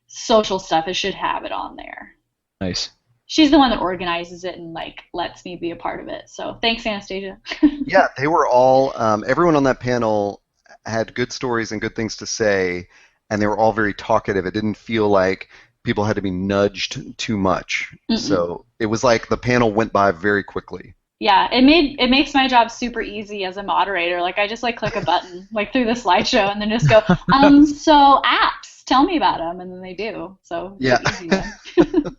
social stuff, it should have it on there. Nice. She's the one that organizes it and like lets me be a part of it. So thanks, Anastasia. Yeah, they were all. Everyone on that panel had good stories and good things to say, and they were all very talkative. It didn't feel like people had to be nudged too much. So it was like the panel went by very quickly. Yeah, it makes my job super easy as a moderator. Like I just like click a button like through the slideshow and then just go, so apps, tell me about them, and then they do. So yeah. Easy then.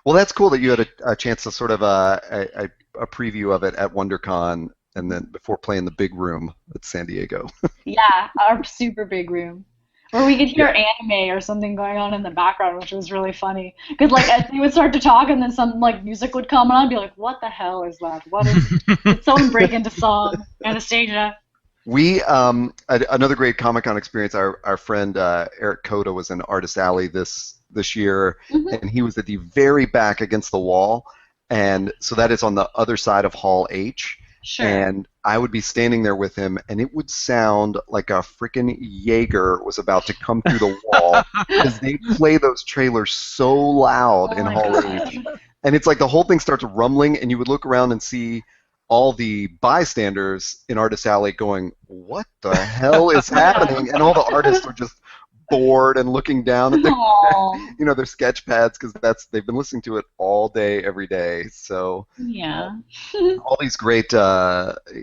Well, that's cool that you had a chance to sort of a preview of it at WonderCon, and then before playing the big room at San Diego. Yeah, our super big room, where we could hear anime or something going on in the background, which was really funny. Because like as they would start to talk, and then some like music would come, and I'd be like, "What the hell is that? What is?" Did someone break into song? Anastasia. We another great Comic-Con experience. Our friend Eric Coda was in Artist Alley this year, and he was at the very back against the wall, and so that is on the other side of Hall H. Sure. And I would be standing there with him, and it would sound like a freaking Jaeger was about to come through the wall because they play those trailers so loud in Hall H. And it's like the whole thing starts rumbling, and you would look around and see all the bystanders in Artist Alley going, "What the hell is happening?" And all the artists are just bored and looking down at their, Aw. their sketch pads because they've been listening to it all day, every day. So Yeah. all these great,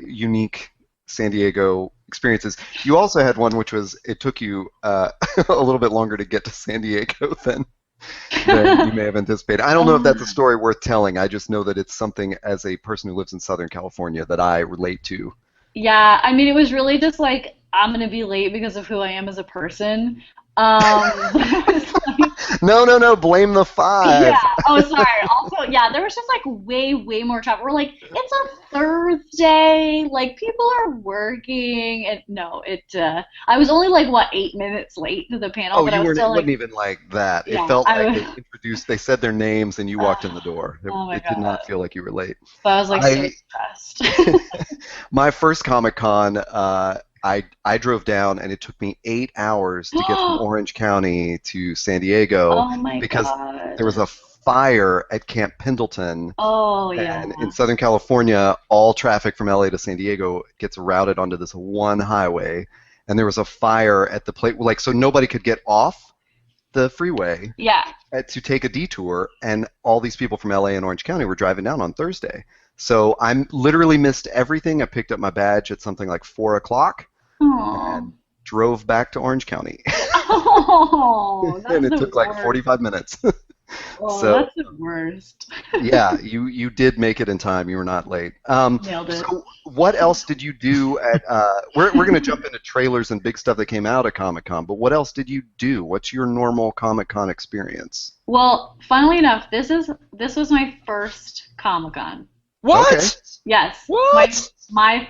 unique San Diego experiences. You also had one which was it took you a little bit longer to get to San Diego than you may have anticipated. I don't know if that's a story worth telling. I just know that it's something as a person who lives in Southern California that I relate to. Yeah, I mean, it was really just like I'm gonna be late because of who I am as a person. It's like, No, blame the 5. yeah. Oh, sorry. Also, yeah, there was just like way more traffic. We're like, it's a Thursday. Like people are working. And no, I was only like what 8 minutes late to the panel, Oh, but you I was weren't. It still wasn't like, even like that. It yeah, felt I like was. they introduced. They said their names, and you walked in the door. Oh my It did not God. feel like you were late. So I was like so I stressed. My first Comic Con, I drove down, and it took me 8 hours to get from Orange County to San Diego Oh my because God. there was a fire at Camp Pendleton. Oh yeah. And in Southern California, all traffic from LA to San Diego gets routed onto this one highway. And there was a fire at the place, like, so nobody could get off the freeway Yeah. to take a detour. And all these people from LA and Orange County were driving down on Thursday. So I literally missed everything. I picked up my badge at something like 4 o'clock Oh. and drove back to Orange County. Oh, that's And it the took like worst. 45 minutes. Oh, So that's the worst. yeah, you did make it in time. You were not late. Nailed it. So what else did you do at? We're going to jump into trailers and big stuff that came out at Comic Con. But what else did you do? What's your normal Comic Con experience? Well, funnily enough, this was my first Comic-Con. What? Okay. Yes. What? My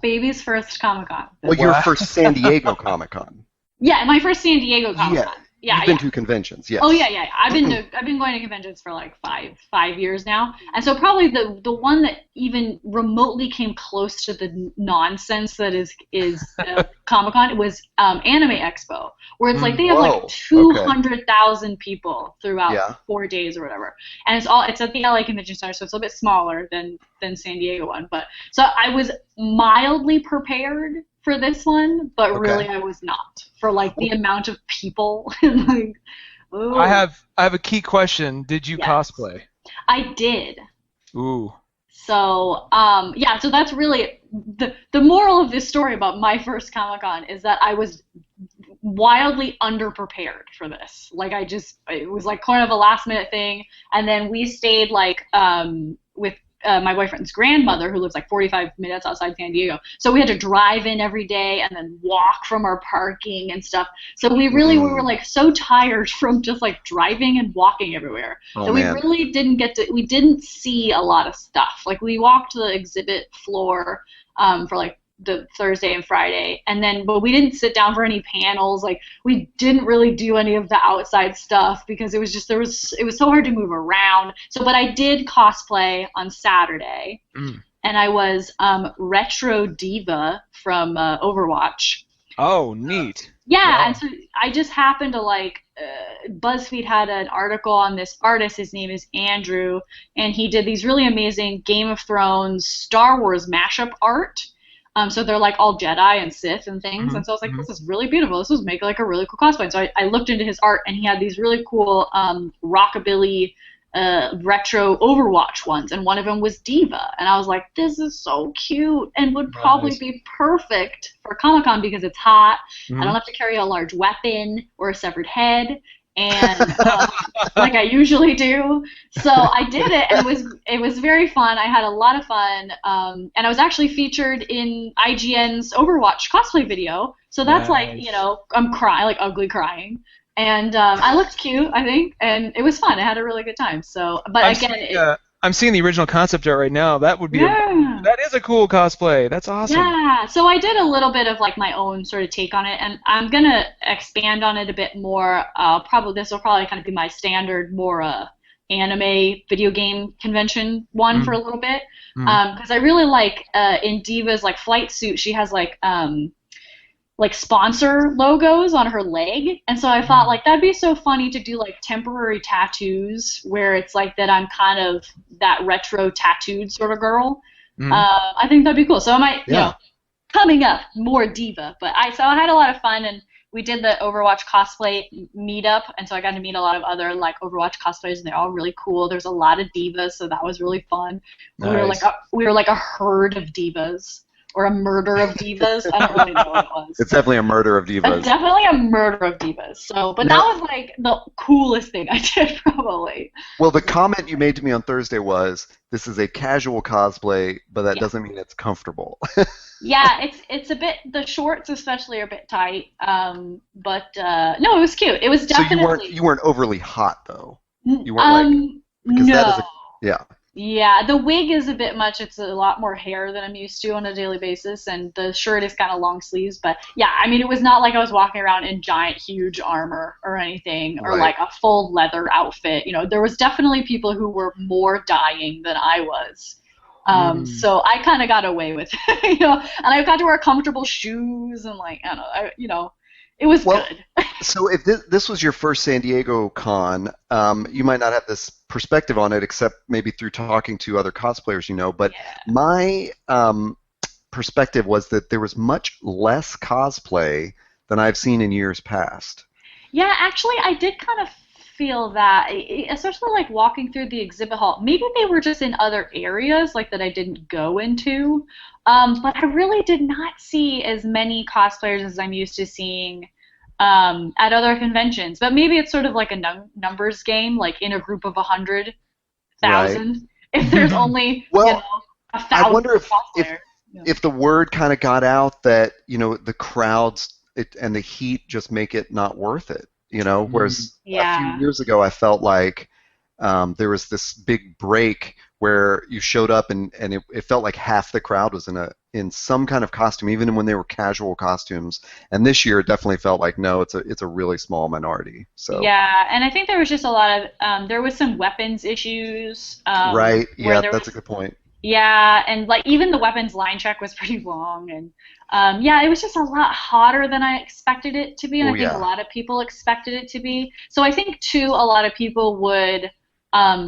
baby's first Comic-Con. Well, your Wow. first San Diego Comic Con. Yeah, my first San Diego Comic-Con. Yeah. Yeah, You've been to conventions, yes. Oh yeah. I've been going to conventions for like five years now, and so probably the one that even remotely came close to the nonsense that is Comic-Con was Anime Expo, where it's like they have Whoa, like 200,000 people throughout Yeah. 4 days or whatever, and it's at the LA Convention Center, so it's a little bit smaller than San Diego one, but so I was mildly prepared for this one, but Okay. really I was not for like the amount of people and like. Ooh. I have a key question. Did you Yes. cosplay? I did. Ooh. So yeah, so that's really the moral of this story about my first Comic-Con is that I was wildly underprepared for this. Like it was like kind of a last minute thing, and then we stayed like with my boyfriend's grandmother who lives like 45 minutes outside San Diego. So we had to drive in every day and then walk from our parking and stuff. So we were like so tired from just like driving and walking everywhere. Oh, So man. we really we didn't see a lot of stuff. Like we walked the exhibit floor for like the Thursday and Friday, but we didn't sit down for any panels. Like we didn't really do any of the outside stuff because it was so hard to move around. So, but I did cosplay on Saturday, and I was Retro Diva from Overwatch. Oh, neat. Yeah, Wow. and so I just happened to BuzzFeed had an article on this artist. His name is Andrew, and he did these really amazing Game of Thrones, Star Wars mashup art. So they're like all Jedi and Sith and things, and so I was like, this is really beautiful. This was make like a really cool cosplay. And so I looked into his art, and he had these really cool rockabilly retro Overwatch ones, and one of them was Diva, and I was like, this is so cute and would probably be perfect for Comic-Con because it's hot. I don't have to carry a large weapon or a severed head, and like I usually do. So I did it, and it was very fun. I had a lot of fun, and I was actually featured in IGN's Overwatch cosplay video. So that's like, I'm crying, like ugly crying. And I looked cute, I think, and it was fun. I had a really good time. So, but I'm seeing the original concept art right now. That would be that is a cool cosplay. That's awesome. Yeah. So I did a little bit of like my own sort of take on it, and I'm gonna expand on it a bit more. This will probably kind of be my standard, more anime video game convention one for a little bit, because I really like in Diva's like flight suit. She has like sponsor logos on her leg, and so I thought like that'd be so funny to do like temporary tattoos where it's like that I'm kind of that retro tattooed sort of girl. I think that'd be cool. So I might, coming up more Diva, but I had a lot of fun, and we did the Overwatch cosplay meetup, and so I got to meet a lot of other like Overwatch cosplayers, and they're all really cool. There's a lot of divas, so that was really fun. Nice. We were like a herd of divas. Or a murder of divas. I don't really know what it was. It's definitely a murder of divas. It's definitely a murder of divas. So, but that was like the coolest thing I did, probably. Well, the comment you made to me on Thursday was, "This is a casual cosplay, but that doesn't mean it's comfortable." Yeah, it's a bit. The shorts especially are a bit tight. But no, it was cute. It was definitely. So you weren't overly hot though. You weren't because no. that is yeah. Yeah, the wig is a bit much. It's a lot more hair than I'm used to on a daily basis, and the shirt is kind of long sleeves. But yeah, I mean, it was not like I was walking around in giant, huge armor or anything, or like a full leather outfit. You know, there was definitely people who were more dying than I was. So I kind of got away with it, you know, and I got to wear comfortable shoes and like, I don't know, it was good. So if this was your first San Diego con, you might not have this perspective on it except maybe through talking to other cosplayers, you know, but my perspective was that there was much less cosplay than I've seen in years past. Yeah, actually, I did kind of feel that, especially like walking through the exhibit hall. Maybe they were just in other areas like that I didn't go into, but I really did not see as many cosplayers as I'm used to seeing at other conventions. But maybe it's sort of like a numbers game, like in a group of 100,000. Right. If there's only 1,000 I wonder if the word kind of got out that, you know, the crowds and the heat just make it not worth it. You know, whereas a few years ago I felt like there was this big break where you showed up and it felt like half the crowd was in some kind of costume, even when they were casual costumes. And this year it definitely felt like no, it's a really small minority. So yeah, and I think there was just a lot of there was some weapons issues. Right. Yeah, that's a good point. Yeah, and like even the weapons line check was pretty long, and it was just a lot hotter than I expected it to be, and I think a lot of people expected it to be. So I think too, a lot of people would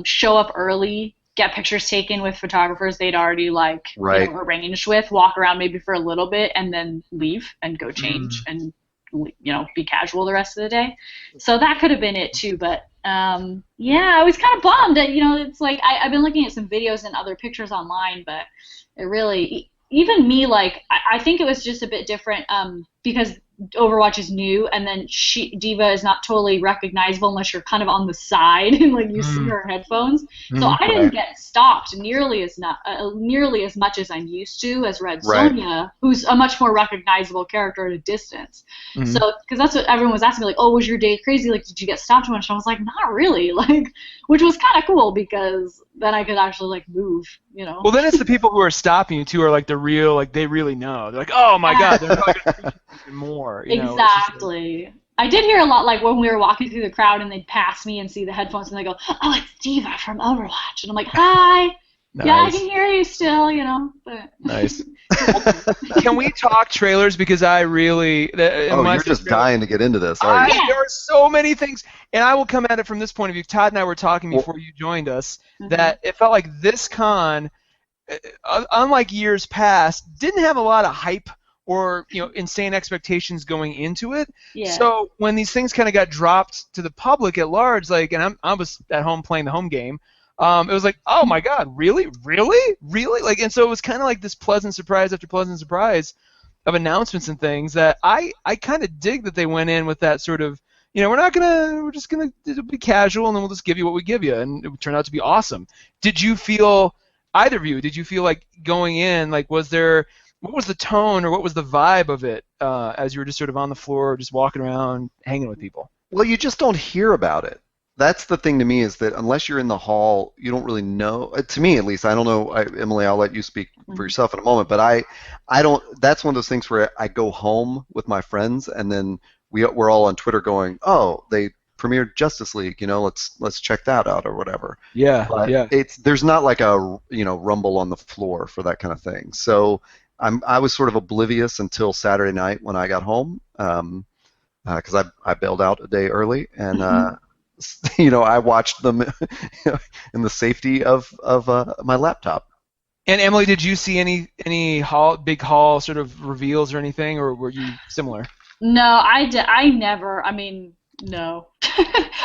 show up early, get pictures taken with photographers they'd already arranged with, walk around maybe for a little bit, and then leave and go change and be casual the rest of the day. So that could have been it too, but. I was kind of bummed that, it's like I've been looking at some videos and other pictures online, but it really, even me, like, I think it was just a bit different because Overwatch is new, and then Diva is not totally recognizable unless you're kind of on the side and like you see her headphones. So I didn't get stopped nearly as much as I'm used to as Red Sonja, who's a much more recognizable character at a distance. So because that's what everyone was asking me, like, oh, was your day crazy? Like, did you get stopped much? And I was like, not really, like, which was kind of cool because then I could actually like move, Well, then it's the people who are stopping you too are like the real, like they really know. They're like, oh my god, they're probably gonna appreciate it more. Exactly. I did hear a lot, like when we were walking through the crowd and they'd pass me and see the headphones and they go, oh, it's Diva from Overwatch, and I'm like, hi. Nice. Yeah, I can hear you still, But. Nice. Can we talk trailers? Because I really... you're just dying to get into this, aren't you? There are so many things, and I will come at it from this point of view. Todd and I were talking before you joined us, that it felt like this con, unlike years past, didn't have a lot of hype or insane expectations going into it. Yeah. So when these things kind of got dropped to the public at large, like, and I was at home playing the home game, it was like, oh my god, really, like, and so it was kind of like this pleasant surprise after pleasant surprise of announcements and things that I kind of dig that they went in with that sort of, we're just gonna be casual and then we'll just give you what we give you, and it turned out to be awesome. Did you feel, either of you, like going in, like, what was the tone or what was the vibe of it as you were just sort of on the floor, just walking around, hanging with people? Well, you just don't hear about it. That's the thing to me, is that unless you're in the hall, you don't really know. To me, at least, I don't know. Emily, I'll let you speak for yourself in a moment. But I don't. That's one of those things where I go home with my friends, and then we're all on Twitter going, "Oh, they premiered Justice League. Let's check that out or whatever." Yeah, but there's not like a rumble on the floor for that kind of thing. So I was sort of oblivious until Saturday night when I got home, because I bailed out a day early, and I watched them in the safety of my laptop. And Emily, did you see any big hall sort of reveals or anything, or were you similar? No, I never. I mean, no.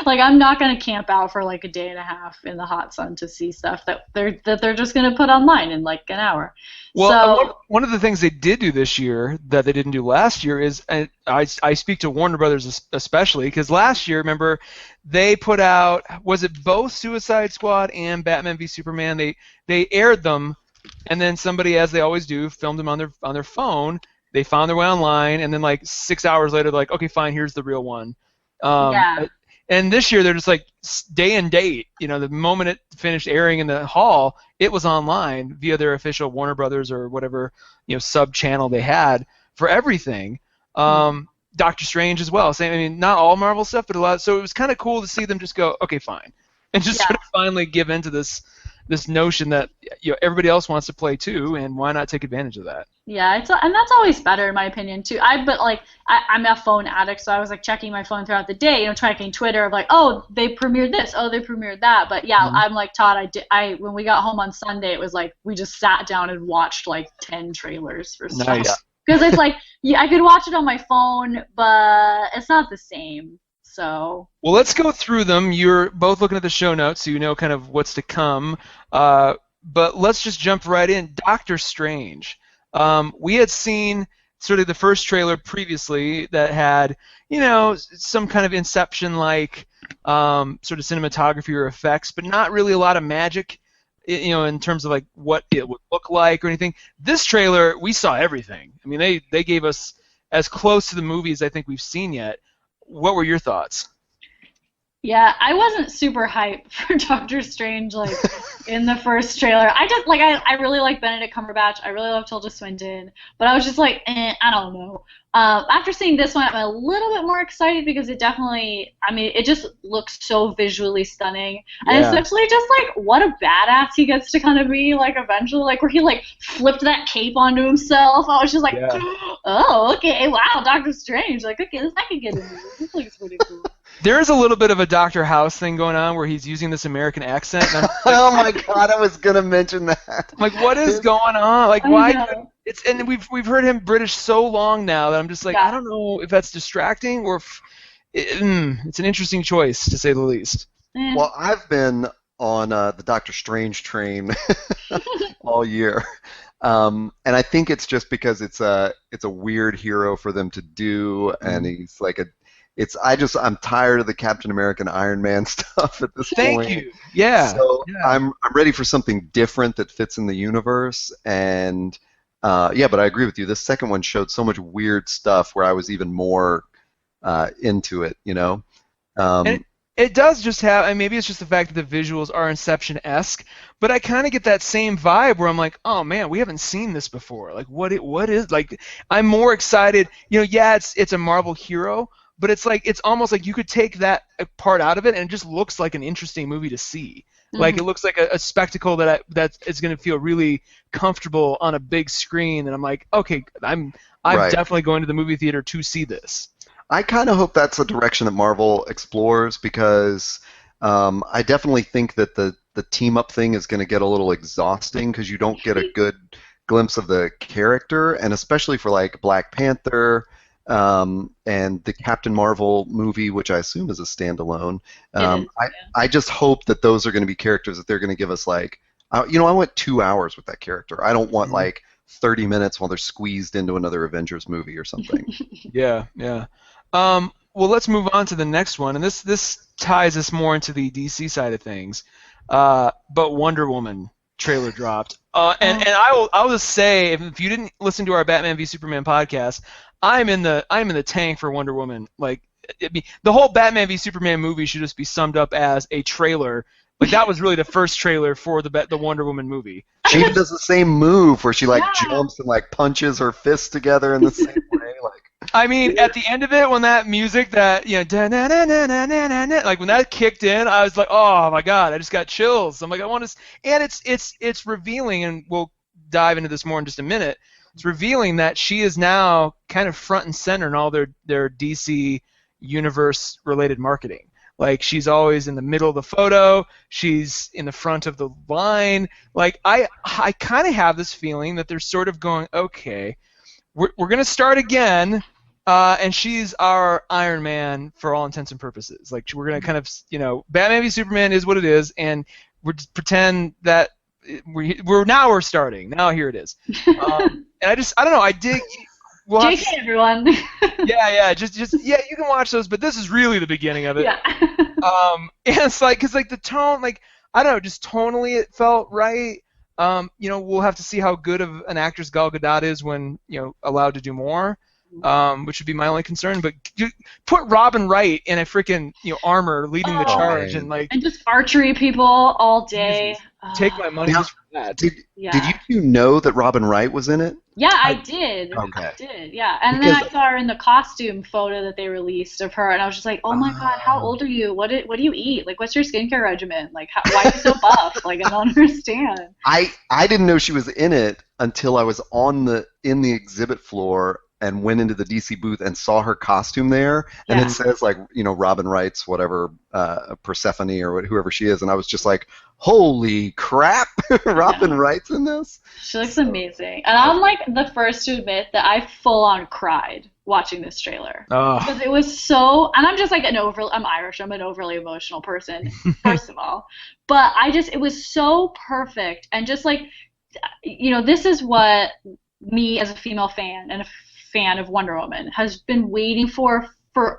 Like I'm not gonna camp out for like a day and a half in the hot sun to see stuff that they're just gonna put online in like an hour. Well, So one of the things they did do this year that they didn't do last year is, and I speak to Warner Brothers especially, because last year, remember, they put out, was it both Suicide Squad and Batman v Superman? They aired them, and then somebody, as they always do, filmed them on their phone. They found their way online, and then like 6 hours later, they're like, okay, fine, here's the real one. yeah. And this year they're just like day and date. You know, the moment it finished airing in the hall, it was online via their official Warner Brothers or whatever, you know, sub channel they had for everything. Doctor Strange as well. Same. I mean, not all Marvel stuff, but a lot. So it was kind of cool to see them just go, okay, fine, and just sort of finally give into this notion that, you know, everybody else wants to play too, and why not take advantage of that? Yeah, and that's always better in my opinion too. But like I'm a phone addict, so I was like checking my phone throughout the day, you know, checking Twitter of like, oh, they premiered this, oh, they premiered that. But yeah, I'm like Todd. When we got home on Sunday, it was like we just sat down and watched like 10 trailers for stuff. Nice. Because it's like, yeah, I could watch it on my phone, but it's not the same. So. Well, let's go through them. You're both looking at the show notes, so you know kind of what's to come. But let's just jump right in. Doctor Strange. We had seen sort of the first trailer previously that had, you know, some kind of Inception-like sort of cinematography or effects, but not really a lot of magic, you know, in terms of like what it would look like or anything. This trailer, we saw everything. I mean, they gave us as close to the movie as I think we've seen yet. What were your thoughts? Yeah, I wasn't super hyped for Doctor Strange, like, in the first trailer. I really like Benedict Cumberbatch. I really love Tilda Swinton. But I was just like, I don't know. After seeing this one, I'm a little bit more excited because it definitely, I mean, it just looks so visually stunning. And especially just, like, what a badass he gets to kind of be, like, eventually. Like, where he, like, flipped that cape onto himself. I was just like, oh, okay, wow, Doctor Strange. Like, okay, I can get into this. This looks pretty cool. There is a little bit of a Dr. House thing going on where he's using this American accent. And I'm like, oh my God, I was gonna mention that. I'm like, what is going on? Like, why? And we've heard him British so long now that I'm just like, I don't know if that's distracting or if it's an interesting choice to say the least. Well, I've been on the Doctor Strange train all year, and I think it's just because it's a weird hero for them to do, and he's like I'm tired of the Captain America and Iron Man stuff at this point. Thank you. Yeah. So I'm ready for something different that fits in the universe, and but I agree with you. This second one showed so much weird stuff where I was even more into it, you know. And it does just have, and maybe it's just the fact that the visuals are Inception-esque, but I kind of get that same vibe where I'm like, oh man, we haven't seen this before. Like, what is, like, I'm more excited. You know, yeah, it's a Marvel hero, but it's almost like you could take that part out of it, and it just looks like an interesting movie to see. Mm-hmm. Like, it looks like a spectacle that is going to feel really comfortable on a big screen, and I'm like, okay, I'm definitely going to the movie theater to see this. I kind of hope that's a direction that Marvel explores, because I definitely think that the team-up thing is going to get a little exhausting because you don't get a good glimpse of the character, and especially for like Black Panther and the Captain Marvel movie, which I assume is a standalone. I just hope that those are going to be characters that they're going to give us like, I want 2 hours with that character. I don't want like 30 minutes while they're squeezed into another Avengers movie or something. Yeah. Well, let's move on to the next one, and this ties us more into the DC side of things. But Wonder Woman trailer dropped, and I will just say, if you didn't listen to our Batman v Superman podcast, I'm in the tank for Wonder Woman. Like, the whole Batman v Superman movie should just be summed up as a trailer. Like, that was really the first trailer for the Wonder Woman movie. She even does the same move where she like jumps and like punches her fists together in the same way. Like, I mean, at the end of it, when that music, that, you know, like when that kicked in, I was like, oh my God, I just got chills. I'm like, I want to, and it's revealing, and we'll dive into this more in just a minute. It's revealing that she is now kind of front and center in all their DC universe related marketing. Like, she's always in the middle of the photo. She's in the front of the line. Like, I kind of have this feeling that they're sort of going, okay, we're going to start again, And she's our Iron Man for all intents and purposes. Like we're gonna kind of, Batman v Superman is what it is, and we're just pretend that we're starting. Now here it is. And I don't know. I dig. We'll JK, everyone. Yeah. Just you can watch those, but this is really the beginning of it. Yeah. And it's like, cause like the tone, like I don't know, just tonally it felt right. We'll have to see how good of an actress Gal Gadot is when allowed to do more. Which would be my only concern. But put Robin Wright in a freaking armor leading the charge, man. and just archery people all day. Take my money just for that. Did you two know that Robin Wright was in it? Yeah, I did. Okay. I did, yeah. And then I saw her in the costume photo that they released of her, and I was just like, oh my god, how old are you? What do you eat? Like, what's your skincare regimen? Like, why are you so buff? Like, I don't understand. I didn't know she was in it until I was in the exhibit floor and went into the DC booth and saw her costume there, and it says like Robin Wright's whatever Persephone or whoever she is, and I was just like, holy crap, Robin Wright's in this. She looks amazing, and I'm like the first to admit that I full on cried watching this trailer because it was so, and I'm just like I'm Irish, I'm an overly emotional person first of all, but it was so perfect, and just like this is what me as a female fan and a fan of Wonder Woman has been waiting for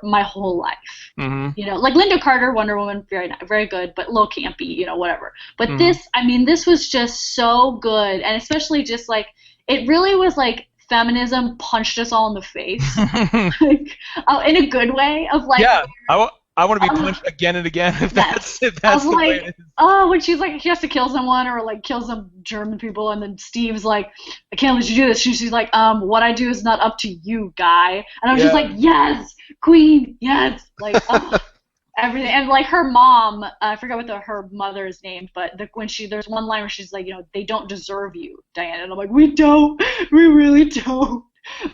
my whole life. Mm-hmm. Like Linda Carter, Wonder Woman, very very good, but low campy, whatever. But this was just so good, and especially just like it really was like feminism punched us all in the face, like in a good way of like. Yeah, I want to be punched again and again if that's the way it is. Oh, when she's like, she has to kill someone or like kill some German people, and then Steve's like, I can't let you do this. She's like, what I do is not up to you, guy. And I was just like, yes, queen, yes. Like, everything. And like her mom, I forgot what her mother's name, but there's one line where she's like, they don't deserve you, Diana. And I'm like, we don't. We really don't.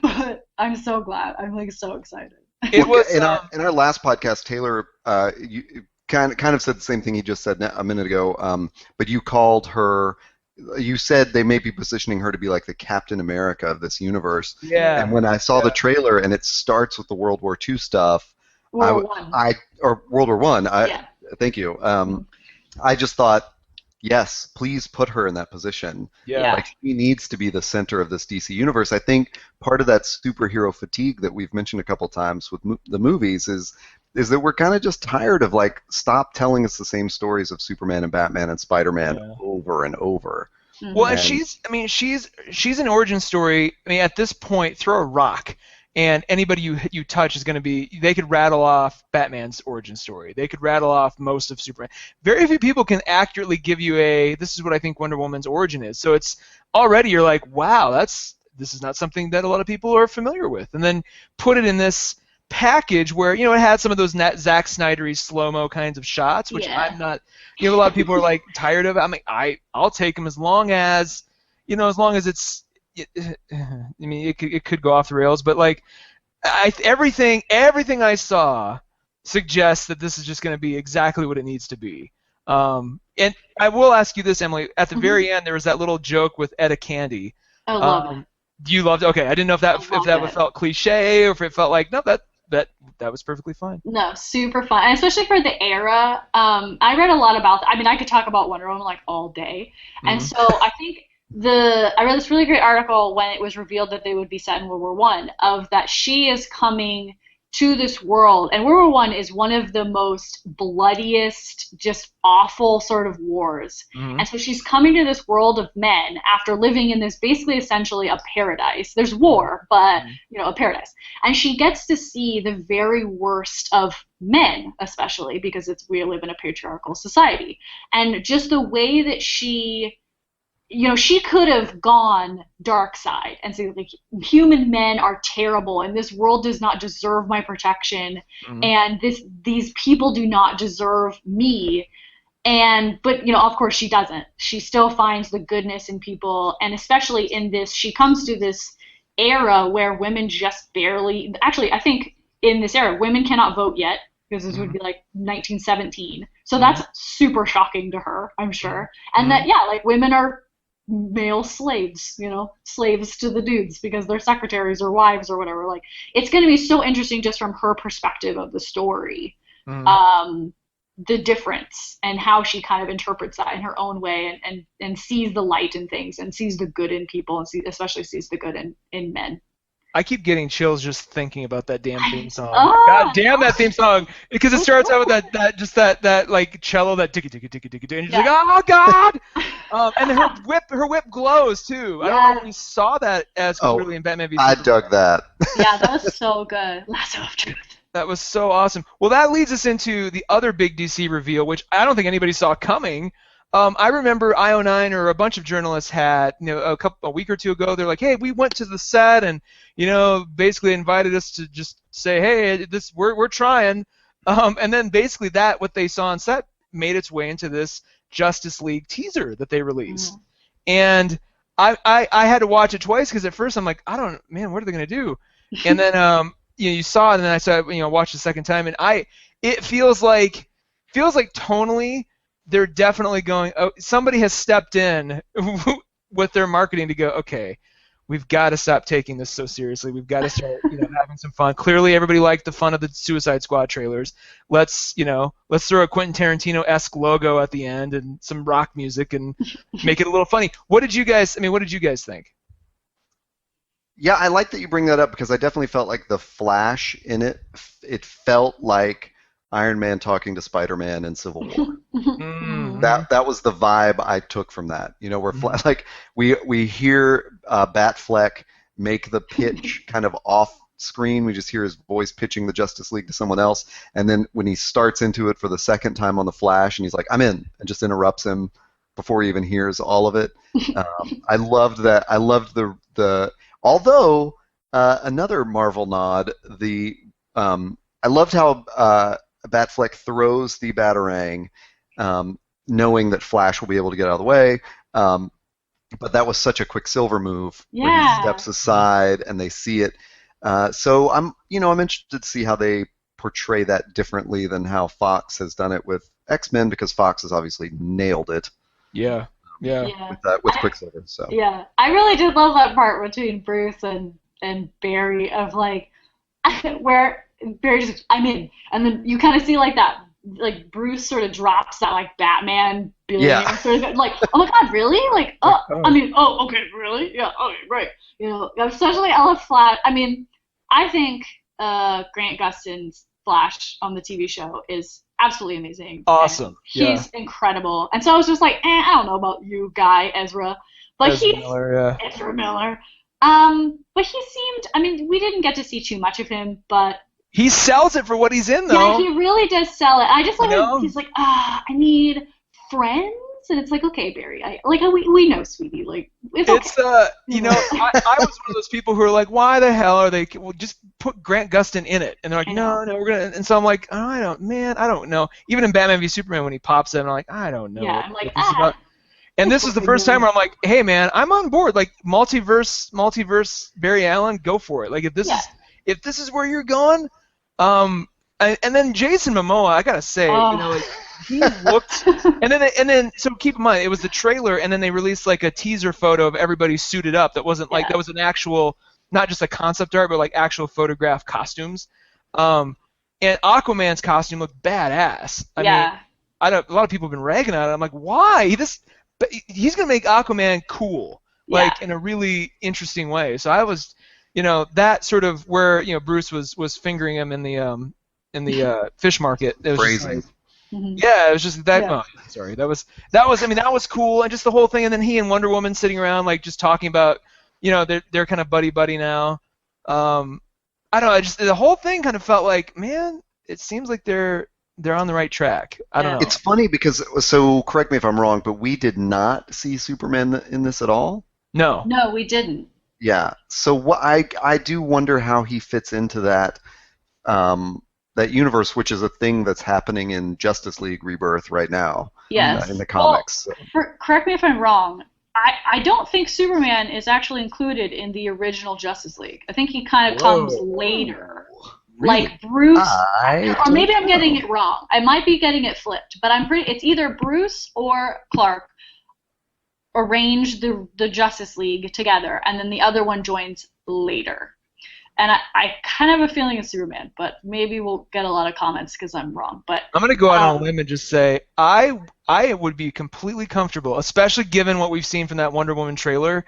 But I'm so glad. I'm like so excited. It was in our last podcast, Taylor, you kind of said the same thing he just said a minute ago. But you called her. You said they may be positioning her to be like the Captain America of this universe. Yeah. And when I saw the trailer and it starts with the World War II stuff, World War One. Thank you. I just thought, yes, please put her in that position. Yeah. Like she needs to be the center of this DC universe. I think part of that superhero fatigue that we've mentioned a couple times with the movies is that we're kind of just tired of like stop telling us the same stories of Superman and Batman and Spider-Man over and over. Well, and she's an origin story. I mean, at this point, throw a rock, and anybody you touch is going to be. They could rattle off Batman's origin story. They could rattle off most of Superman. Very few people can accurately give you this is what I think Wonder Woman's origin is. So it's already you're like, wow, this is not something that a lot of people are familiar with. And then put it in this package where it had some of those Zack Snydery slow-mo kinds of shots, which I'm not. A lot of people are like tired of it. I'm like, I'll take them as long as it's. I mean, it could go off the rails, but like, everything I saw suggests that this is just going to be exactly what it needs to be. And I will ask you this, Emily. At the very end, there was that little joke with Etta Candy. I love it. You loved it? Okay, I didn't know if that felt cliche or if it felt like no, that was perfectly fine. No, super fun, and especially for the era. I read a lot about. I mean, I could talk about Wonder Woman like all day, and so I think. I read this really great article when it was revealed that they would be set in World War I, of that she is coming to this world, and World War I is one of the most bloodiest, just awful sort of wars. And so she's coming to this world of men after living in this basically essentially a paradise. There's war, but a paradise. And she gets to see the very worst of men, especially because we live in a patriarchal society. And just the way that she could have gone dark side and say, like, human men are terrible and this world does not deserve my protection and these people do not deserve me. But of course she doesn't. She still finds the goodness in people, and especially in this, she comes to this era where women just barely, actually I think in this era, women cannot vote yet, because this would be like 1917. So that's super shocking to her, I'm sure. And that, like women are male slaves, slaves to the dudes because they're secretaries or wives or whatever. Like, it's going to be so interesting just from her perspective of the story, the difference and how she kind of interprets that in her own way and sees the light in things and sees the good in people and especially sees the good in men. I keep getting chills just thinking about that damn theme song. Oh, God damn that theme song! Because it starts out with that like cello, that ticky ticky ticky ticky, and you're like, oh God! And her whip glows too. I don't know if we saw that as clearly in Batman v Superman. I dug that. Yeah, that was so good. Lasso of Truth. That was so awesome. Well, that leads us into the other big DC reveal, which I don't think anybody saw coming. I remember IO9 or a bunch of journalists had, a week or two ago, they're like, hey, we went to the set and, basically invited us to just say, hey, we're trying. And then basically what they saw on set made its way into this Justice League teaser that they released. And I had to watch it twice because at first I'm like, what are they going to do? And then, you saw it and then I saw, watched the second time and it feels like tonally, they're definitely going. Oh, somebody has stepped in with their marketing to go. Okay, we've got to stop taking this so seriously. We've got to start, having some fun. Clearly, everybody liked the fun of the Suicide Squad trailers. Let's throw a Quentin Tarantino-esque logo at the end and some rock music and make it a little funny. What did you guys think? Yeah, I like that you bring that up because I definitely felt like the Flash in it. It felt like Iron Man talking to Spider-Man in Civil War. That was the vibe I took from that. Where like we hear Batfleck make the pitch kind of off screen. We just hear his voice pitching the Justice League to someone else, and then when he starts into it for the second time on the Flash, and he's like, "I'm in," and just interrupts him before he even hears all of it. I loved that. I loved the although another Marvel nod. I loved how. Batfleck throws the Batarang, knowing that Flash will be able to get out of the way. But that was such a Quicksilver move where he steps aside and they see it. So I'm interested to see how they portray that differently than how Fox has done it with X-Men because Fox has obviously nailed it. Yeah. With Quicksilver. So. Yeah, I really did love that part between Bruce and Barry of like where. Barry just, I'm in, and then you kind of see like that, like Bruce sort of drops that like Batman billionaire sort of like, oh my God, really? Like, okay, really? Yeah, okay, right. Especially Ella Flash. I mean, I think Grant Gustin's Flash on the TV show is absolutely amazing. Awesome. He's incredible, and so I was just like, I don't know about you, Guy Ezra, but Ezra Miller. But he seemed. I mean, we didn't get to see too much of him, but. He sells it for what he's in, though. Yeah, he really does sell it. I just like when he's like, I need friends, and it's like, okay, Barry, we know, sweetie, like it's okay. I was one of those people who are like, why the hell are they? Well, just put Grant Gustin in it, and they're like, no, we're gonna. And so I'm like, I don't know. Even in Batman v Superman, when he pops in, I'm like, I don't know. Yeah, I'm like, And this is the first time where I'm like, hey man, I'm on board. Like multiverse Barry Allen, go for it. Like if this is where you're going. And then Jason Momoa, I gotta say, he looked, and then so keep in mind it was the trailer, and then they released like a teaser photo of everybody suited up. That wasn't like that was an actual, not just a concept art, but like actual photographed costumes. And Aquaman's costume looked badass. I mean, a lot of people have been ragging on it. I'm like, why? He's gonna make Aquaman cool, like in a really interesting way. So I was. That sort of where Bruce was fingering him in the fish market. It was phrasing. Just like, it was just that. Yeah. Oh, sorry, that was. I mean, that was cool, and just the whole thing. And then he and Wonder Woman sitting around, like just talking about, they're kind of buddy now. I don't know. The whole thing kind of felt like, man, it seems like they're on the right track. I don't know. It's funny because correct me if I'm wrong, but we did not see Superman in this at all. No, we didn't. Yeah, so I do wonder how he fits into that that universe, which is a thing that's happening in Justice League Rebirth right now. Yes. In the comics. Well, correct me if I'm wrong. I don't think Superman is actually included in the original Justice League. I think he kind of comes later. Really? Like Bruce, or maybe I'm getting it wrong. I might be getting it flipped, but it's either Bruce or Clark. arrange the Justice League together, and then the other one joins later. And I kind of have a feeling it's Superman, but maybe we'll get a lot of comments because I'm wrong. But I'm going to go out on a limb and just say I would be completely comfortable, especially given what we've seen from that Wonder Woman trailer,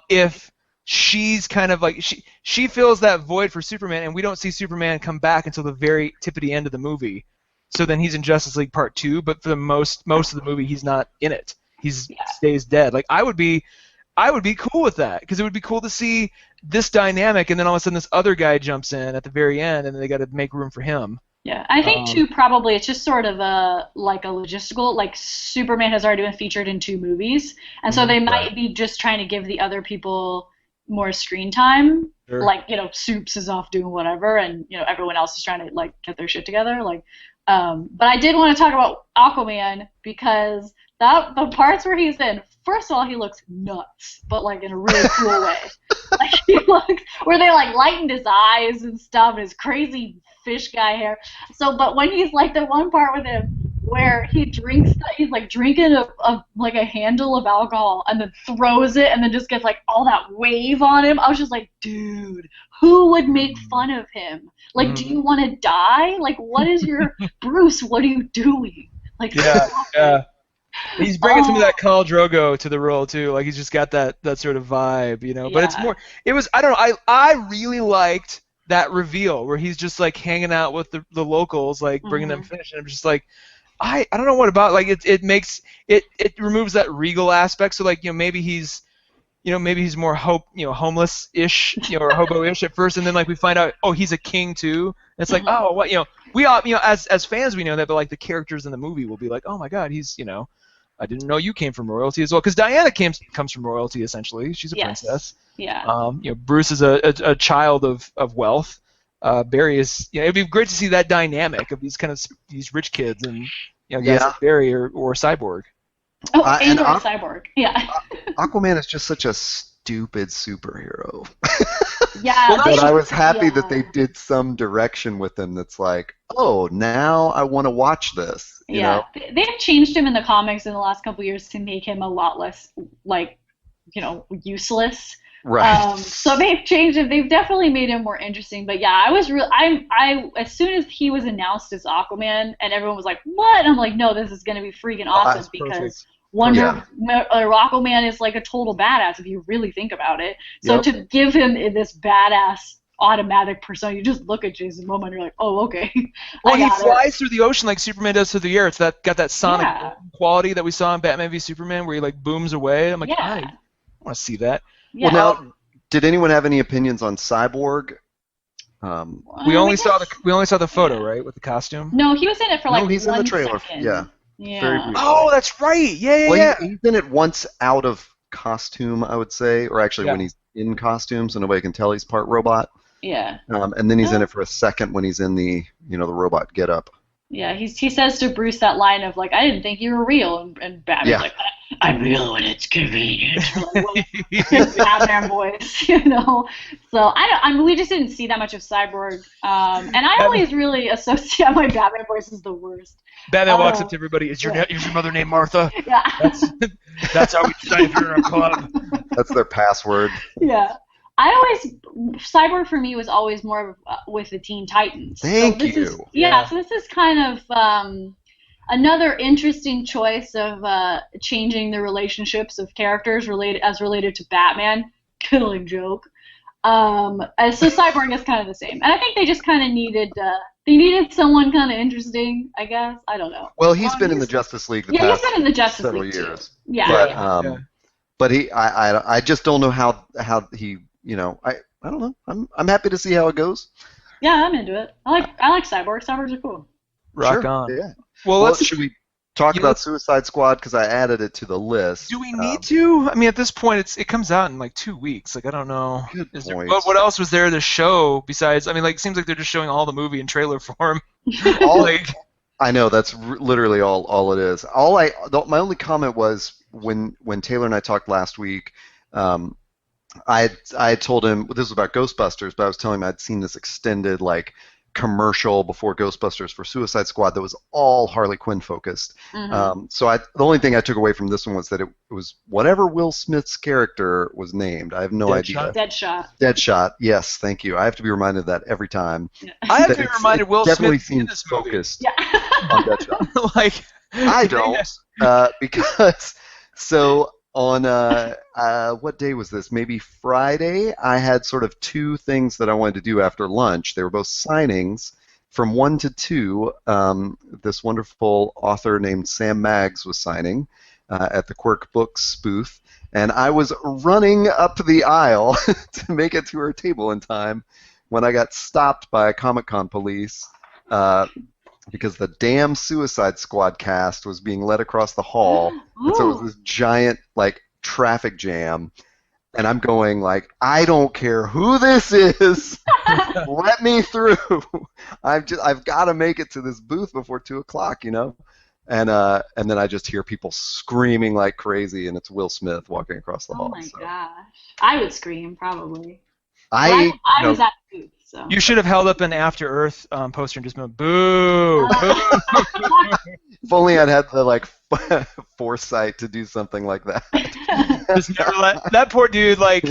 if she's kind of like she fills that void for Superman, and we don't see Superman come back until the very tippity end of the movie. So then he's in Justice League Part 2, but for the most of the movie he's not in it. He stays dead. Like I would be cool with that, because it would be cool to see this dynamic, and then all of a sudden this other guy jumps in at the very end, and they got to make room for him. Yeah, I think too probably it's just sort of a logistical, like Superman has already been featured in 2 movies, and so they might be just trying to give the other people more screen time. Sure. Like, Supes is off doing whatever, and everyone else is trying to like get their shit together. Like, but I did want to talk about Aquaman, because the parts where he's in, first of all, he looks nuts, but like in a really cool way. Like he looks, where they like lightened his eyes and stuff, and his crazy fish guy hair. So, but when he's like the one part with him where he's like drinking like a handle of alcohol and then throws it and then just gets like all that wave on him. I was just like, dude, who would make fun of him? Like, do you want to die? Like, what is your Bruce? What are you doing? Like, yeah. He's bringing some of that Khal Drogo to the role too. Like he's just got that sort of vibe, But it's more. It was, I don't know. I really liked that reveal where he's just like hanging out with the locals, like bringing them fish, and I'm just like, I don't know what about, like it makes it removes that regal aspect. So like maybe he's more homeless-ish, or hobo-ish at first, and then like we find out, oh, he's a king too. And it's like, oh, what, we all, as fans we know that, but like the characters in the movie will be like, oh my God, he's, I didn't know you came from royalty as well, because Diana comes from royalty essentially. She's a princess. Yeah. Bruce is a child of wealth. Barry is, it'd be great to see that dynamic of these rich kids and guys like Barry or Cyborg. Oh, and Cyborg. Yeah. Aquaman is just such a stupid superhero. Yeah. But I was happy that they did some direction with him that's like, oh, now I want to watch this. You know? They've changed him in the comics in the last couple of years to make him a lot less, like, useless. Right. So they've changed him. They've definitely made him more interesting. But yeah, I as soon as he was announced as Aquaman and everyone was like, what? And I'm like, no, this is going to be freaking awesome, because Aquaman is like a total badass if you really think about it. So to give him this badass automatic persona, you just look at Jason Momoa and you're like, oh, okay. Well, he flies through the ocean like Superman does through the air. It's got that sonic quality that we saw in Batman v Superman, where he like booms away. I'm like, I want to see that. Yeah. Well, now, did anyone have any opinions on Cyborg? We only saw the photo, right, with the costume. No, he was in it for like he's 1 in the trailer. second. Yeah. Very briefly. Oh, that's right. Yeah. He's in it once out of costume, I would say, or actually when he's in costume, so nobody can tell he's part robot. Yeah. And then he's in it for a second when he's in the the robot getup. Yeah, he says to Bruce that line of like, I didn't think you were real, and Batman's like, I'm real when it's convenient. Like, Batman voice, So we just didn't see that much of Cyborg, and I always really associate my Batman voice is the worst. Batman walks up to everybody. Is your mother named Martha? Yeah. That's how we decide if you're in a club. That's their password. Yeah. Cyborg for me was always more with the Teen Titans. Thank you. So this is kind of another interesting choice of changing the relationships of characters related to Batman. Killing joke. So Cyborg is kind of the same, and I think they just kind of needed someone kind of interesting, I guess. I don't know. Well, he's been in the Justice League he's been in the Justice several League years. Too. Yeah. But I just don't know how he. I don't know. I'm happy to see how it goes. Yeah, I'm into it. I like Cyborg. Cyborgs are cool. Rock on. Yeah. Well, should we talk about Suicide Squad, because I added it to the list? Do we need to? I mean, at this point, it comes out in like 2 weeks. Like, I don't know. But what else was there to show besides? I mean, like, it seems like they're just showing all the movie in trailer form. I know, that's literally all it is. My only comment was when Taylor and I talked last week. I had told him this was about Ghostbusters, but I was telling him I'd seen this extended like commercial before Ghostbusters for Suicide Squad that was all Harley Quinn focused. Mm-hmm. So the only thing I took away from this one was that it was whatever Will Smith's character was named. I have no idea. Deadshot. Yes, thank you. I have to be reminded of that every time. Yeah. I have to be reminded Will definitely Smith in seems this movie. Focused Yeah. on Deadshot. Like I don't, because so on what day was this? Maybe Friday. I had sort of two things that I wanted to do after lunch. They were both signings. From 1 to 2, this wonderful author named Sam Maggs was signing at the Quirk Books booth, and I was running up the aisle to make it to her table in time when I got stopped by Comic-Con police because the damn Suicide Squad cast was being led across the hall, and so it was this giant like traffic jam. And I'm going like, I don't care who this is. Let me through. I've got to make it to this booth before 2:00, you know. And then I just hear people screaming like crazy, and it's Will Smith walking across the hall. Oh my gosh, I would scream probably. I was at the booth, so. You should have held up an After Earth poster and just went, boo, boo. If only I'd had the like foresight to do something like that. Just never let that poor dude. Like,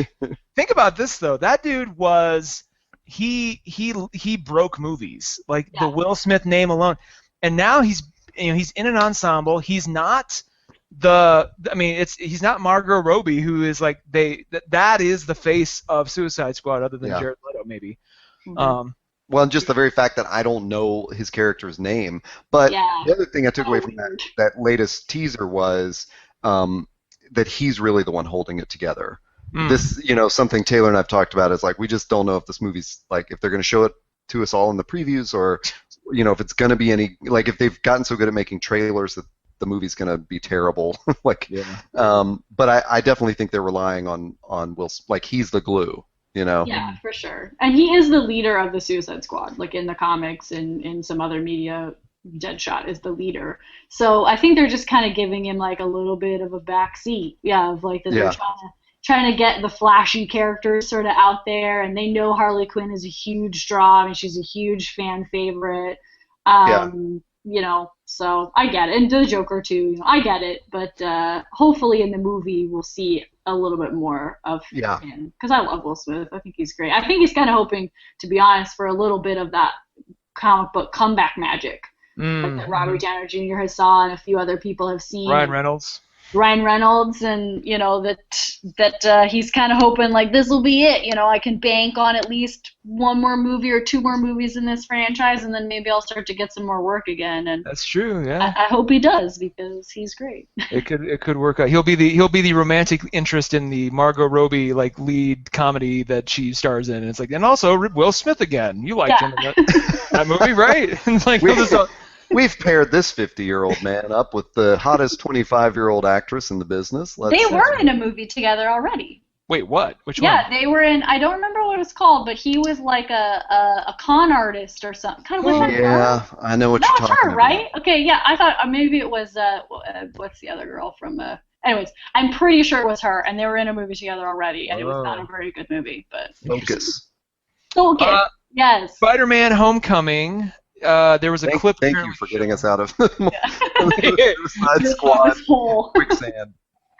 think about this though. That dude was he broke movies, like the Will Smith name alone, and now he's in an ensemble. He's not he's not Margot Robbie, who is like that is the face of Suicide Squad, other than Jared Leto maybe. Mm-hmm. Well, and just the very fact that I don't know his character's name. But the other thing I took away from that latest teaser was that he's really the one holding it together. This, something Taylor and I've talked about is like, we just don't know if this movie's, like, if they're going to show it to us all in the previews, or, if it's going to be any, like, if they've gotten so good at making trailers that the movie's going to be terrible. But I definitely think they're relying on Will, like, he's the glue. Yeah, for sure. And he is the leader of the Suicide Squad, like in the comics and in some other media. Deadshot is the leader. So I think they're just kind of giving him like a little bit of a back seat. Of like that they're trying to get the flashy characters sort of out there, and they know Harley Quinn is a huge draw. I mean, she's a huge fan favorite. So I get it. And the Joker too, I get it. But hopefully in the movie we'll see a little bit more of him, because I love Will Smith. I think he's great. I think he's kind of hoping, to be honest, for a little bit of that comic book comeback magic that Robert Downey Jr. has saw, and a few other people have seen. Ryan Reynolds, and that he's kind of hoping like this will be it. I can bank on at least one more movie or two more movies in this franchise, and then maybe I'll start to get some more work again. And that's true. Yeah, I hope he does, because he's great. It could work out. He'll be the romantic interest in the Margot Robbie like lead comedy that she stars in, and it's like, and also Will Smith again. You liked him in that movie, right? And like we've paired this 50-year-old man up with the hottest 25-year-old actress in the business. They were in a movie together already. Wait, what? Which one? Yeah, they were in. I don't remember what it was called, but he was like a con artist or something. Kind of. I know what you're talking about. Right? Okay, yeah. I thought maybe it was. What's the other girl from? Anyways, I'm pretty sure it was her, and they were in a movie together already, and it was not a very good movie. But Focus. Focus. Yes. Spider-Man: Homecoming. There was a clip. Thank you for getting us out of Suicide Squad quicksand.